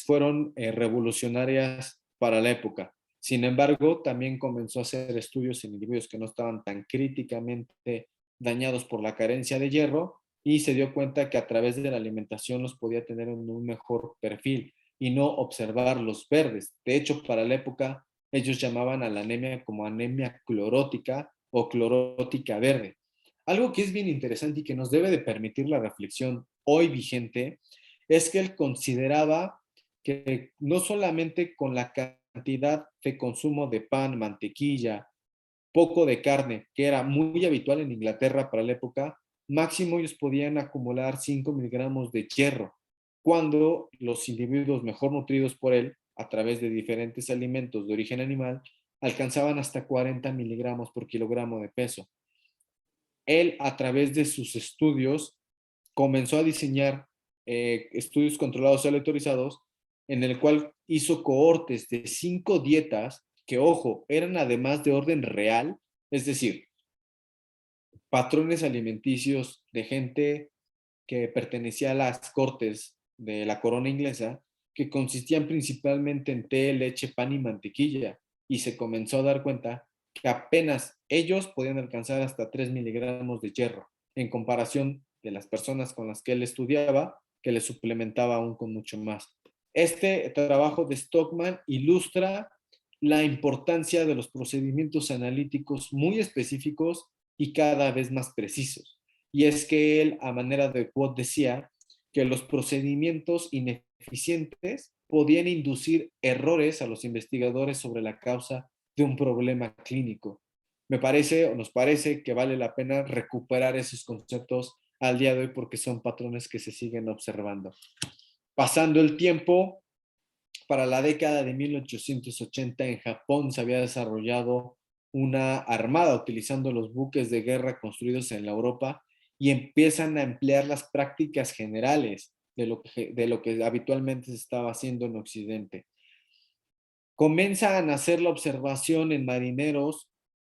fueron revolucionarias para la época. Sin embargo, también comenzó a hacer estudios en individuos que no estaban tan críticamente dañados por la carencia de hierro, y se dio cuenta que a través de la alimentación los podía tener en un mejor perfil y no observar los verdes. De hecho, para la época, ellos llamaban a la anemia como anemia clorótica o clorótica verde. Algo que es bien interesante y que nos debe de permitir la reflexión hoy vigente es que él consideraba que no solamente con la cantidad de consumo de pan, mantequilla, poco de carne, que era muy habitual en Inglaterra para la época, máximo ellos podían acumular 5 miligramos de hierro, cuando los individuos mejor nutridos por él, a través de diferentes alimentos de origen animal, alcanzaban hasta 40 miligramos por kilogramo de peso. Él, a través de sus estudios, comenzó a diseñar estudios controlados y aleatorizados, en el cual hizo cohortes de 5 dietas que, ojo, eran además de orden real, es decir, patrones alimenticios de gente que pertenecía a las cortes de la corona inglesa, que consistían principalmente en té, leche, pan y mantequilla, y se comenzó a dar cuenta que apenas ellos podían alcanzar hasta 3 miligramos de hierro, en comparación de las personas con las que él estudiaba, que le suplementaba aún con mucho más. Este trabajo de Stockman ilustra la importancia de los procedimientos analíticos muy específicos y cada vez más precisos. Y es que él, a manera de quote, decía que los procedimientos ineficientes podían inducir errores a los investigadores sobre la causa de un problema clínico. Me parece, o nos parece, que vale la pena recuperar esos conceptos al día de hoy, porque son patrones que se siguen observando. Pasando el tiempo, para la década de 1880 en Japón se había desarrollado una armada utilizando los buques de guerra construidos en la Europa, y empiezan a emplear las prácticas generales de lo que habitualmente se estaba haciendo en Occidente. Comienzan a hacer la observación en marineros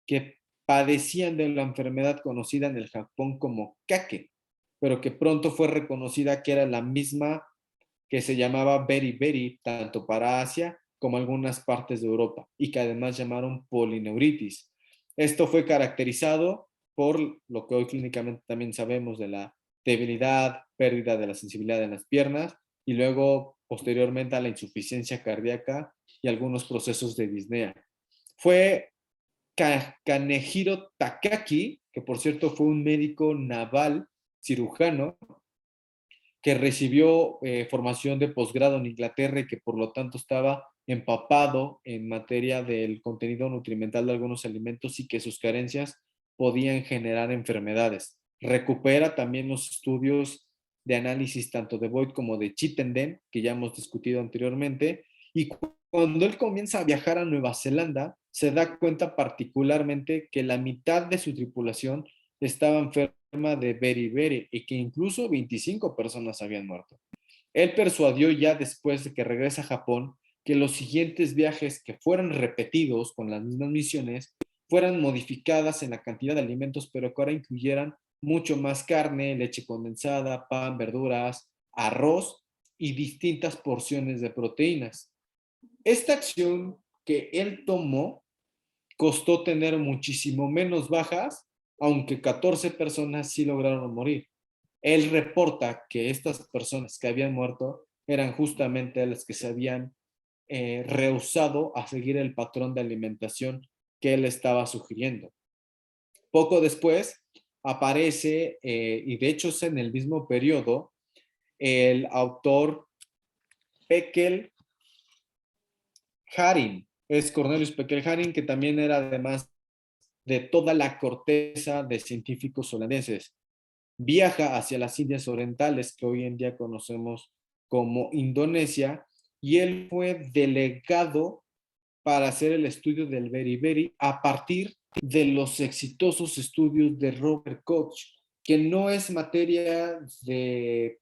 que padecían de la enfermedad conocida en el Japón como kake, pero que pronto fue reconocida que era la misma que se llamaba beriberi, tanto para Asia como algunas partes de Europa, y que además llamaron polineuritis. Esto fue caracterizado por lo que hoy clínicamente también sabemos de la debilidad, pérdida de la sensibilidad en las piernas, y luego posteriormente a la insuficiencia cardíaca y algunos procesos de disnea. Fue Kanehiro Takaki, que por cierto fue un médico naval cirujano, que recibió formación de posgrado en Inglaterra y que por lo tanto estaba empapado en materia del contenido nutrimental de algunos alimentos y que sus carencias podían generar enfermedades. Recupera también los estudios de análisis tanto de Boyd como de Chittenden, que ya hemos discutido anteriormente, y cuando él comienza a viajar a Nueva Zelanda, se da cuenta particularmente que la mitad de su tripulación estaba enferma de beriberi y que incluso 25 personas habían muerto. Él persuadió, ya después de que regresa a Japón, que los siguientes viajes, que fueran repetidos con las mismas misiones, fueran modificadas en la cantidad de alimentos, pero que ahora incluyeran mucho más carne, leche condensada, pan, verduras, arroz y distintas porciones de proteínas. Esta acción que él tomó costó tener muchísimo menos bajas, aunque 14 personas sí lograron morir. Él reporta que estas personas que habían muerto eran justamente las que se habían rehusado a seguir el patrón de alimentación que él estaba sugiriendo. Poco después aparece, y de hecho es en el mismo periodo, el autor Peckel Haring, es Cornelius Peckel Haring, que también era además de toda la corteza de científicos holandeses. Viaja hacia las Indias Orientales, que hoy en día conocemos como Indonesia, y él fue delegado para hacer el estudio del beriberi a partir de los exitosos estudios de Robert Koch, que no es materia de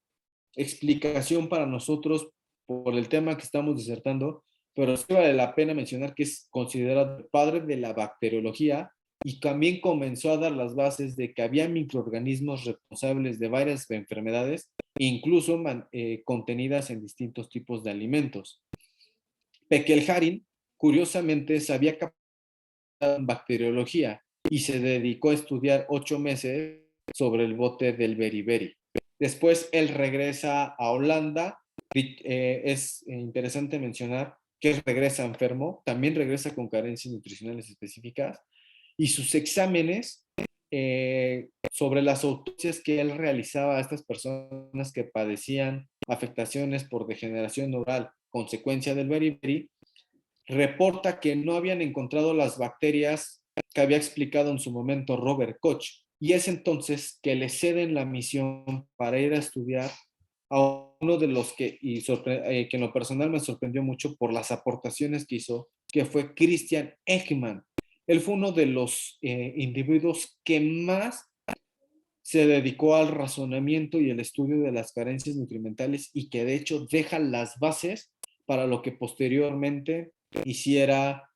explicación para nosotros por el tema que estamos disertando, pero sí vale la pena mencionar que es considerado el padre de la bacteriología y también comenzó a dar las bases de que había microorganismos responsables de varias enfermedades, incluso contenidas en distintos tipos de alimentos. Peckel Haring, curiosamente, sabía en bacteriología y se dedicó a estudiar 8 meses sobre el bote del beriberi. Después él regresa a Holanda. Es interesante mencionar que él regresa enfermo, también regresa con carencias nutricionales específicas y sus exámenes sobre las autopsias que él realizaba a estas personas que padecían afectaciones por degeneración neural consecuencia del beriberi, reporta que no habían encontrado las bacterias que había explicado en su momento Robert Koch, y es entonces que le ceden la misión para ir a estudiar a uno de los que, que en lo personal me sorprendió mucho por las aportaciones que hizo, que fue Christian Ekman. Él fue uno de los individuos que más se dedicó al razonamiento y el estudio de las carencias nutrimentales y que de hecho deja las bases para lo que posteriormente hiciera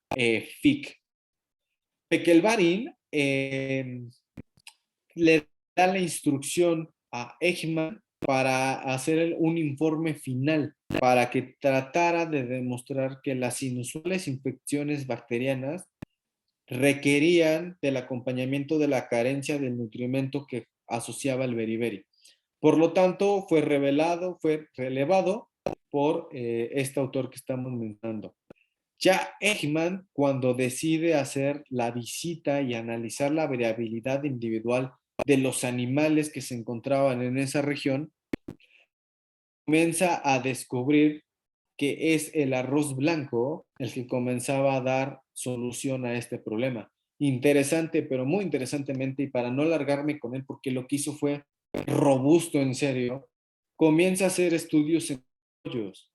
Fick. Pekelvarin le da la instrucción a Eichmann para hacer un informe final para que tratara de demostrar que las inusuales infecciones bacterianas requerían del acompañamiento de la carencia del nutrimento que asociaba el beriberi. Por lo tanto, fue relevado por este autor que estamos mencionando. Ya Eichmann, cuando decide hacer la visita y analizar la variabilidad individual de los animales que se encontraban en esa región, comienza a descubrir que es el arroz blanco el que comenzaba a dar solución a este problema. Interesante, pero muy interesantemente, y para no alargarme con él, porque lo que hizo fue robusto en serio, comienza a hacer estudios en pollos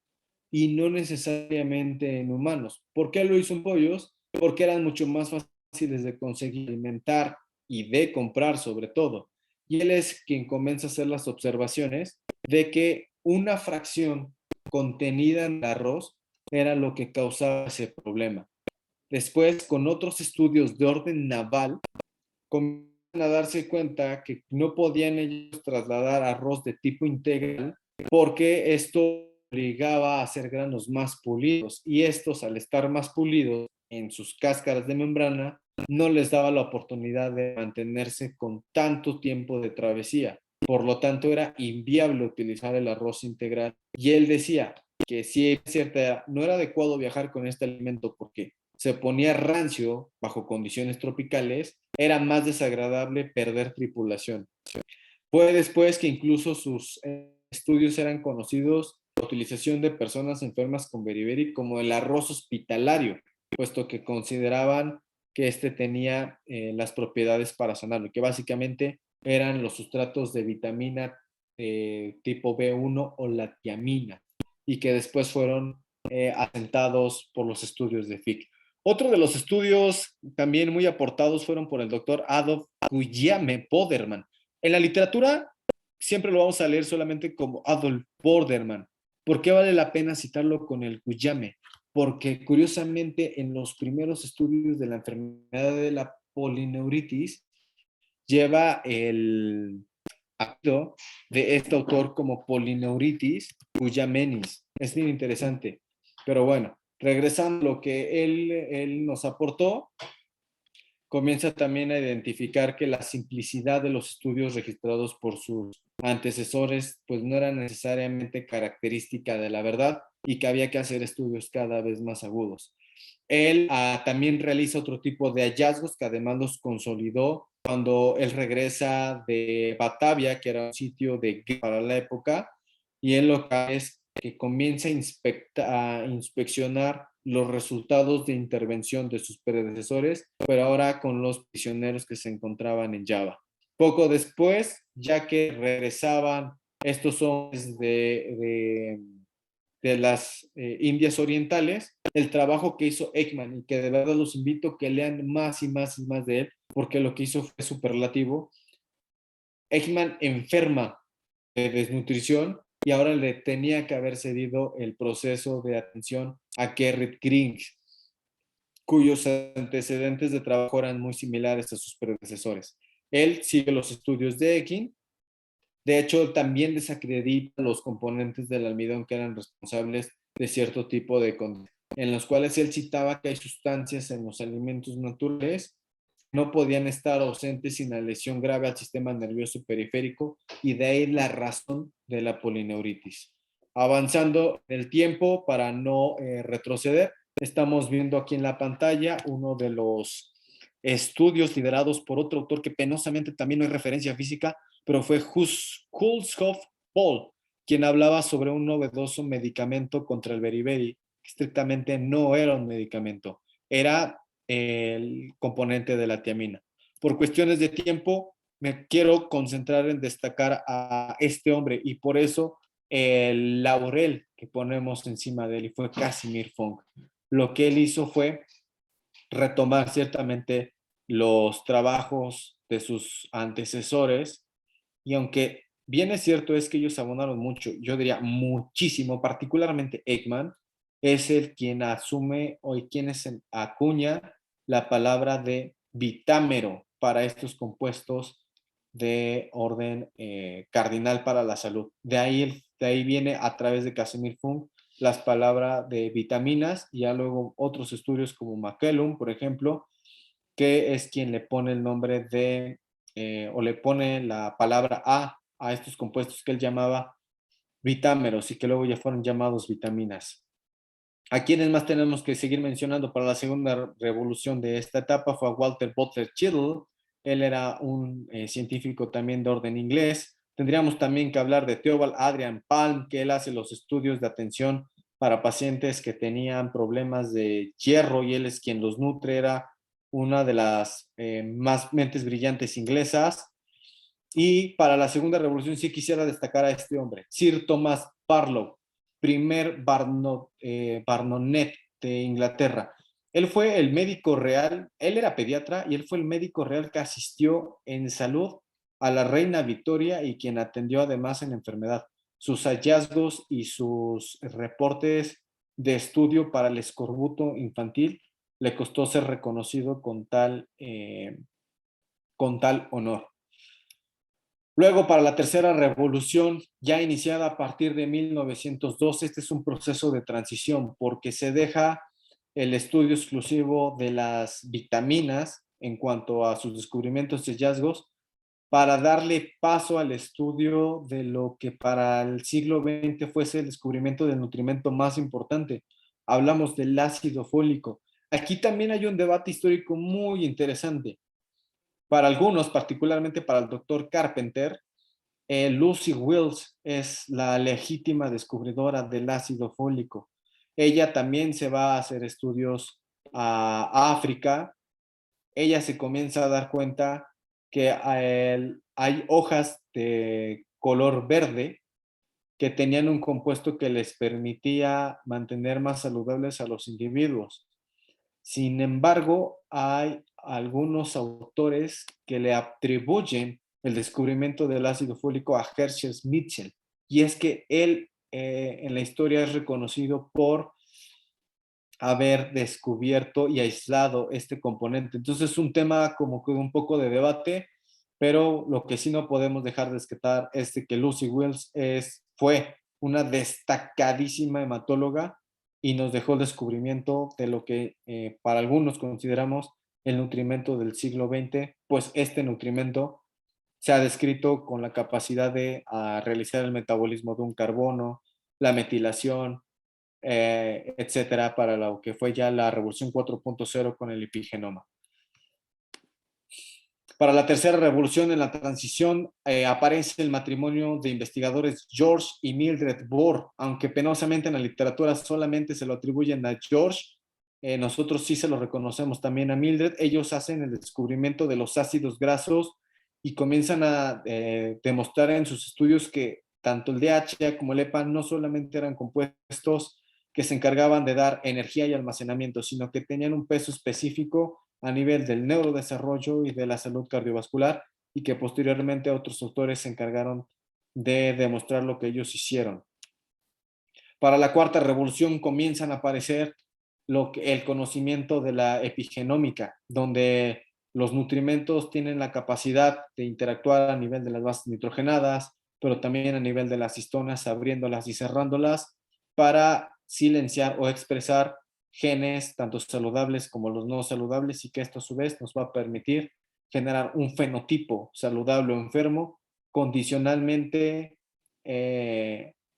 y no necesariamente en humanos. ¿Por qué lo hizo en pollos? Porque eran mucho más fáciles de conseguir, alimentar y de comprar sobre todo. Y él es quien comienza a hacer las observaciones de que una fracción contenida en el arroz era lo que causaba ese problema. Después, con otros estudios de orden naval, comienzan a darse cuenta que no podían ellos trasladar arroz de tipo integral porque esto obligaba a hacer granos más pulidos y estos, al estar más pulidos en sus cáscaras de membrana, no les daba la oportunidad de mantenerse con tanto tiempo de travesía. Por lo tanto, era inviable utilizar el arroz integral. Y él decía que si es cierta, no era adecuado viajar con este alimento porque se ponía rancio bajo condiciones tropicales, era más desagradable perder tripulación. Fue después que incluso sus estudios eran conocidos por la utilización de personas enfermas con beriberi como el arroz hospitalario, puesto que consideraban que este tenía las propiedades para sanarlo, que básicamente eran los sustratos de vitamina tipo B1 o la tiamina, y que después fueron asentados por los estudios de Fick. Otro de los estudios también muy aportados fueron por el doctor Adolf Guillaume Boderman. En la literatura siempre lo vamos a leer solamente como Adolf Boderman. ¿Por qué vale la pena citarlo con el Guillaume? Porque curiosamente en los primeros estudios de la enfermedad de la polineuritis lleva el apellido de este autor como Polyneuritis Guyamenis. Es bien interesante. Pero bueno, regresando a lo que él nos aportó, comienza también a identificar que la simplicidad de los estudios registrados por sus antecesores pues no era necesariamente característica de la verdad y que había que hacer estudios cada vez más agudos. Él también realiza otro tipo de hallazgos que además los consolidó cuando él regresa de Batavia, que era un sitio de guerra para la época, y él lo que es que comienza a inspeccionar los resultados de intervención de sus predecesores, pero ahora con los prisioneros que se encontraban en Java. Poco después, ya que regresaban estos hombres de las Indias Orientales, el trabajo que hizo Ekman, y que de verdad los invito a que lean más y más y más de él, porque lo que hizo fue superlativo. Ekman enferma de desnutrición y ahora le tenía que haber cedido el proceso de atención a Gerrit Grink, cuyos antecedentes de trabajo eran muy similares a sus predecesores. Él sigue los estudios de Ekin. De hecho, también desacredita los componentes del almidón que eran responsables de cierto tipo de conducta, en los cuales él citaba que hay sustancias en los alimentos naturales no podían estar ausentes sin la lesión grave al sistema nervioso periférico y de ahí la razón de la polineuritis. Avanzando el tiempo para no retroceder, estamos viendo aquí en la pantalla uno de los estudios liderados por otro autor que penosamente también no es referencia física, pero fue Hulshoff Paul, quien hablaba sobre un novedoso medicamento contra el beriberi, que estrictamente no era un medicamento, era el componente de la tiamina. Por cuestiones de tiempo, me quiero concentrar en destacar a este hombre y por eso el laurel que ponemos encima de él fue Casimir Funk. Lo que él hizo fue retomar ciertamente los trabajos de sus antecesores y aunque bien es cierto es que ellos abonaron mucho, yo diría muchísimo, particularmente Ekman, es el quien asume o quien es el acuña la palabra de vitámero para estos compuestos de orden cardinal para la salud. De ahí viene a través de Casimir Funk las palabras de vitaminas y ya luego otros estudios como McCallum, por ejemplo, que es quien le pone el nombre de, o le pone la palabra a estos compuestos que él llamaba vitámeros y que luego ya fueron llamados vitaminas. ¿A quienes más tenemos que seguir mencionando para la segunda revolución de esta etapa? Fue a Walter Butler Cheadle. Él era un científico también de orden inglés. Tendríamos también que hablar de Theobald Adrian Palm, que él hace los estudios de atención para pacientes que tenían problemas de hierro y él es quien los nutre. Era una de las más mentes brillantes inglesas. Y para la segunda revolución sí quisiera destacar a este hombre, Sir Thomas Barlow, primer Barnonet de Inglaterra. Él fue el médico real, él era pediatra y él fue el médico real que asistió en salud a la reina Victoria y quien atendió además en enfermedad. Sus hallazgos y sus reportes de estudio para el escorbuto infantil le costó ser reconocido con tal honor. Luego, para la tercera revolución, ya iniciada a partir de 1902, este es un proceso de transición porque se deja el estudio exclusivo de las vitaminas en cuanto a sus descubrimientos y hallazgos para darle paso al estudio de lo que para el siglo XX fuese el descubrimiento del nutrimento más importante. Hablamos del ácido fólico. Aquí también hay un debate histórico muy interesante. Para algunos, particularmente para el doctor Carpenter, Lucy Wills es la legítima descubridora del ácido fólico. Ella también se va a hacer estudios a África. Ella se comienza a dar cuenta que hay hojas de color verde que tenían un compuesto que les permitía mantener más saludables a los individuos. Sin embargo, hay algunos autores que le atribuyen el descubrimiento del ácido fólico a Herschel Mitchell. Y es que él en la historia es reconocido por haber descubierto y aislado este componente. Entonces es un tema como que un poco de debate, pero lo que sí no podemos dejar de descartar es de que Lucy Wells fue una destacadísima hematóloga y nos dejó el descubrimiento de lo que para algunos consideramos el nutrimento del siglo XX, pues este nutrimento se ha descrito con la capacidad de realizar el metabolismo de un carbono, la metilación, etcétera, para lo que fue ya la revolución 4.0 con el epigenoma. Para la tercera revolución, en la transición, aparece el matrimonio de investigadores George y Mildred Bohr, aunque penosamente en la literatura solamente se lo atribuyen a George, nosotros sí se lo reconocemos también a Mildred. Ellos hacen el descubrimiento de los ácidos grasos y comienzan a demostrar en sus estudios que tanto el DHA como el EPA no solamente eran compuestos que se encargaban de dar energía y almacenamiento, sino que tenían un peso específico a nivel del neurodesarrollo y de la salud cardiovascular, y que posteriormente otros autores se encargaron de demostrar lo que ellos hicieron. Para la cuarta revolución comienzan a aparecer el conocimiento de la epigenómica, donde los nutrimentos tienen la capacidad de interactuar a nivel de las bases nitrogenadas, pero también a nivel de las histonas, abriéndolas y cerrándolas para silenciar o expresar genes, tanto saludables como los no saludables, y que esto a su vez nos va a permitir generar un fenotipo saludable o enfermo condicionalmente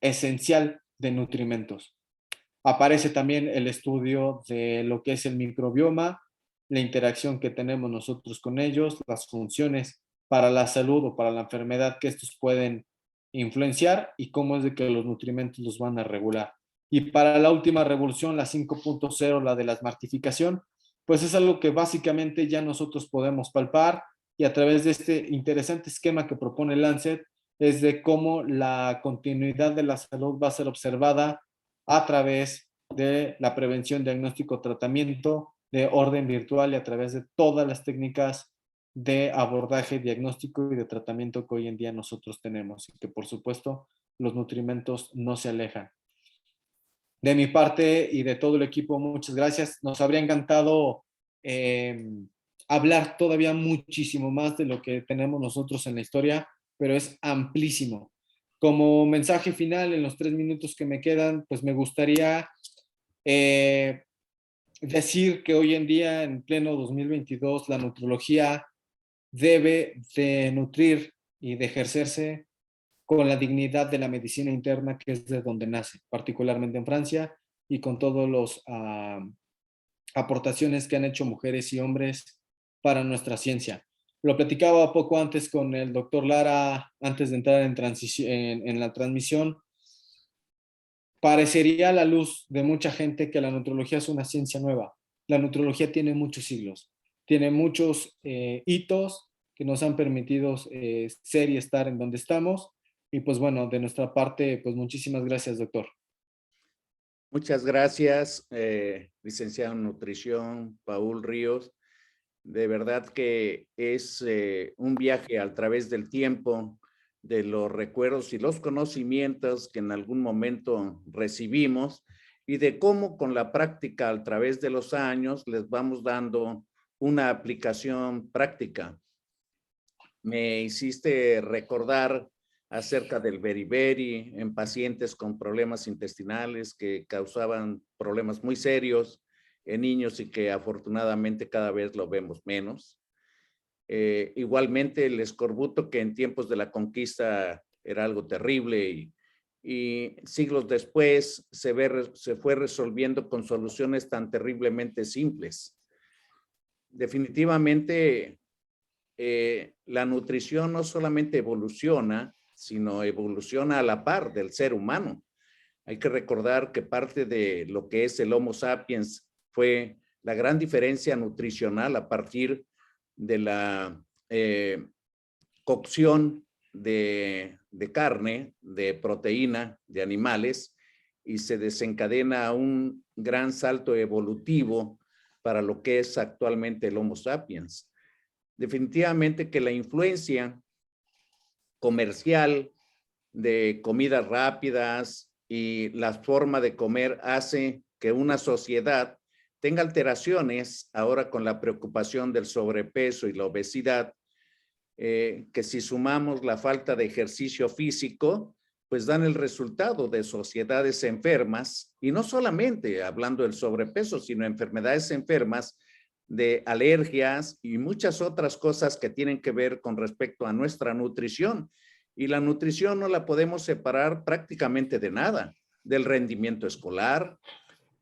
esencial de nutrimentos. Aparece también el estudio de lo que es el microbioma, la interacción que tenemos nosotros con ellos, las funciones para la salud o para la enfermedad que estos pueden influenciar y cómo es de que los nutrimentos los van a regular. Y para la última revolución, la 5.0, la de la smartificación, pues es algo que básicamente ya nosotros podemos palpar, y a través de este interesante esquema que propone Lancet es de cómo la continuidad de la salud va a ser observada a través de la prevención, diagnóstico, tratamiento de orden virtual y a través de todas las técnicas de abordaje, diagnóstico y de tratamiento que hoy en día nosotros tenemos, y que por supuesto los nutrimentos no se alejan. De mi parte y de todo el equipo, muchas gracias. Nos habría encantado hablar todavía muchísimo más de lo que tenemos nosotros en la historia, pero es amplísimo. Como mensaje final, en los 3 minutos que me quedan, pues me gustaría decir que hoy en día, en pleno 2022, la nutriología debe de nutrir y de ejercerse con la dignidad de la medicina interna, que es de donde nace, particularmente en Francia, y con todas las aportaciones que han hecho mujeres y hombres para nuestra ciencia. Lo platicaba poco antes con el doctor Lara, antes de entrar en la transmisión. Parecería a la luz de mucha gente que la nutriología es una ciencia nueva. La nutriología tiene muchos siglos, tiene muchos hitos que nos han permitido ser y estar en donde estamos. Y pues bueno, de nuestra parte, pues muchísimas gracias, doctor. Muchas gracias, licenciado en nutrición, Paul Ríos. De verdad que es un viaje a través del tiempo, de los recuerdos y los conocimientos que en algún momento recibimos, y de cómo con la práctica a través de los años les vamos dando una aplicación práctica. Me hiciste recordar acerca del beriberi en pacientes con problemas intestinales que causaban problemas muy serios en niños y que afortunadamente cada vez lo vemos menos. Igualmente el escorbuto, que en tiempos de la conquista era algo terrible, y siglos después se fue resolviendo con soluciones tan terriblemente simples. Definitivamente la nutrición no solamente evoluciona, sino evoluciona a la par del ser humano. Hay que recordar que parte de lo que es el Homo sapiens fue la gran diferencia nutricional a partir de la cocción de carne, de proteína, de animales, y se desencadena un gran salto evolutivo para lo que es actualmente el Homo sapiens. Definitivamente que la influencia comercial de comidas rápidas y la forma de comer hace que una sociedad tenga alteraciones ahora con la preocupación del sobrepeso y la obesidad, que si sumamos la falta de ejercicio físico, pues dan el resultado de sociedades enfermas, y no solamente hablando del sobrepeso, sino enfermedades enfermas de alergias y muchas otras cosas que tienen que ver con respecto a nuestra nutrición. Y la nutrición no la podemos separar prácticamente de nada, del rendimiento escolar.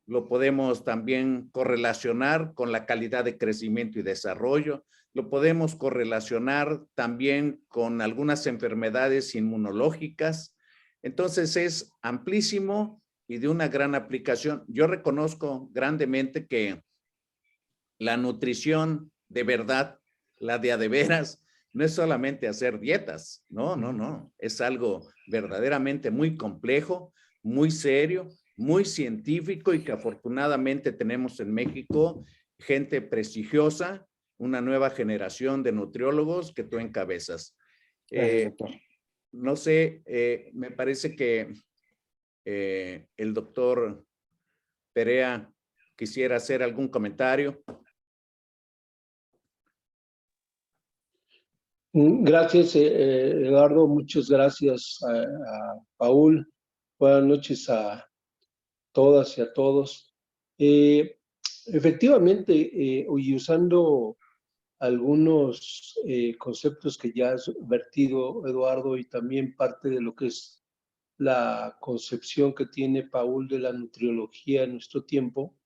Lo podemos también correlacionar con la calidad de crecimiento y desarrollo. Lo podemos correlacionar también con algunas enfermedades inmunológicas. Entonces es amplísimo y de una gran aplicación. Yo reconozco grandemente que la nutrición de verdad, la de a de veras, no es solamente hacer dietas. No, no, no. Es algo verdaderamente muy complejo, muy serio, muy científico, y que afortunadamente tenemos en México gente prestigiosa, una nueva generación de nutriólogos que tú encabezas. Gracias, doctor. No sé, me parece que el doctor Perea quisiera hacer algún comentario. Gracias, Eduardo. Muchas gracias a Paul. Buenas noches a todas y a todos. Efectivamente, y usando algunos conceptos que ya has vertido, Eduardo, y también parte de lo que es la concepción que tiene Paul de la nutriología en nuestro tiempo,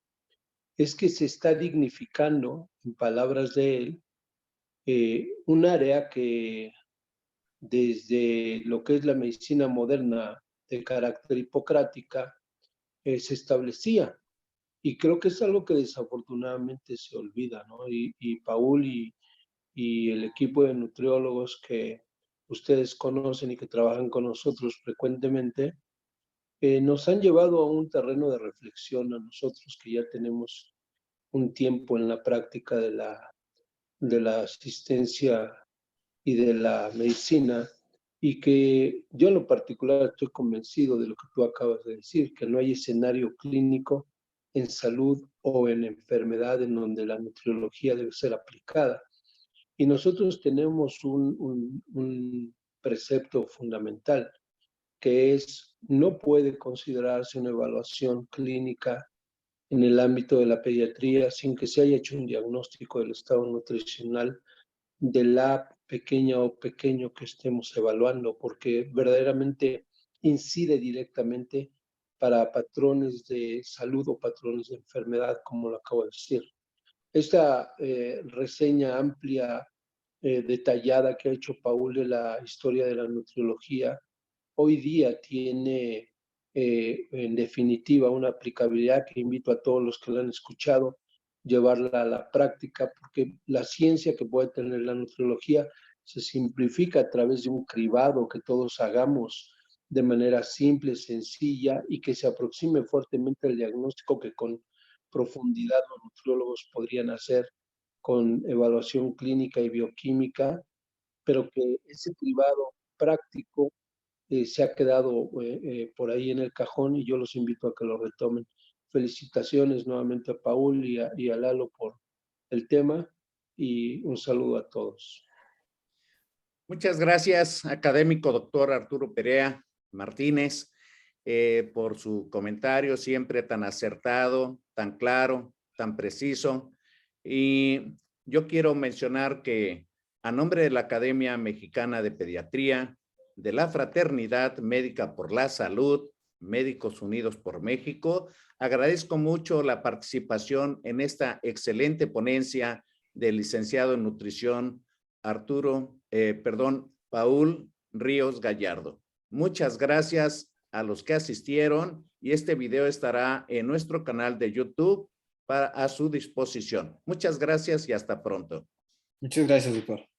es que se está dignificando, en palabras de él, un área que desde lo que es la medicina moderna de carácter hipocrática se establecía. Y creo que es algo que desafortunadamente se olvida, ¿no? Y Paul y el equipo de nutriólogos que ustedes conocen y que trabajan con nosotros frecuentemente, nos han llevado a un terreno de reflexión a nosotros que ya tenemos un tiempo en la práctica de la asistencia y de la medicina, y que yo en lo particular estoy convencido de lo que tú acabas de decir, que no hay escenario clínico en salud o en enfermedad en donde la nutriología debe ser aplicada. Y nosotros tenemos un precepto fundamental, que es: no puede considerarse una evaluación clínica en el ámbito de la pediatría sin que se haya hecho un diagnóstico del estado nutricional de la pequeña o pequeño que estemos evaluando, porque verdaderamente incide directamente para patrones de salud o patrones de enfermedad, como lo acabo de decir. Esta reseña amplia, detallada que ha hecho Paul de la historia de la nutriología, hoy día tiene en definitiva una aplicabilidad que invito a todos los que la han escuchado llevarla a la práctica, porque la ciencia que puede tener la nutriología se simplifica a través de un cribado que todos hagamos de manera simple, sencilla, y que se aproxime fuertemente al diagnóstico que con profundidad los nutriólogos podrían hacer con evaluación clínica y bioquímica, pero que ese cribado práctico se ha quedado por ahí en el cajón, y yo los invito a que lo retomen. Felicitaciones nuevamente a Paul y a Lalo por el tema, y un saludo a todos. Muchas gracias, académico doctor Arturo Perea Martínez, por su comentario siempre tan acertado, tan claro, tan preciso. Y yo quiero mencionar que a nombre de la Academia Mexicana de Pediatría, de la Fraternidad Médica por la Salud, Médicos Unidos por México, agradezco mucho la participación en esta excelente ponencia del licenciado en nutrición Paul Ríos Gallardo. Muchas gracias a los que asistieron, y este video estará en nuestro canal de YouTube a su disposición. Muchas gracias y hasta pronto. Muchas gracias, doctor.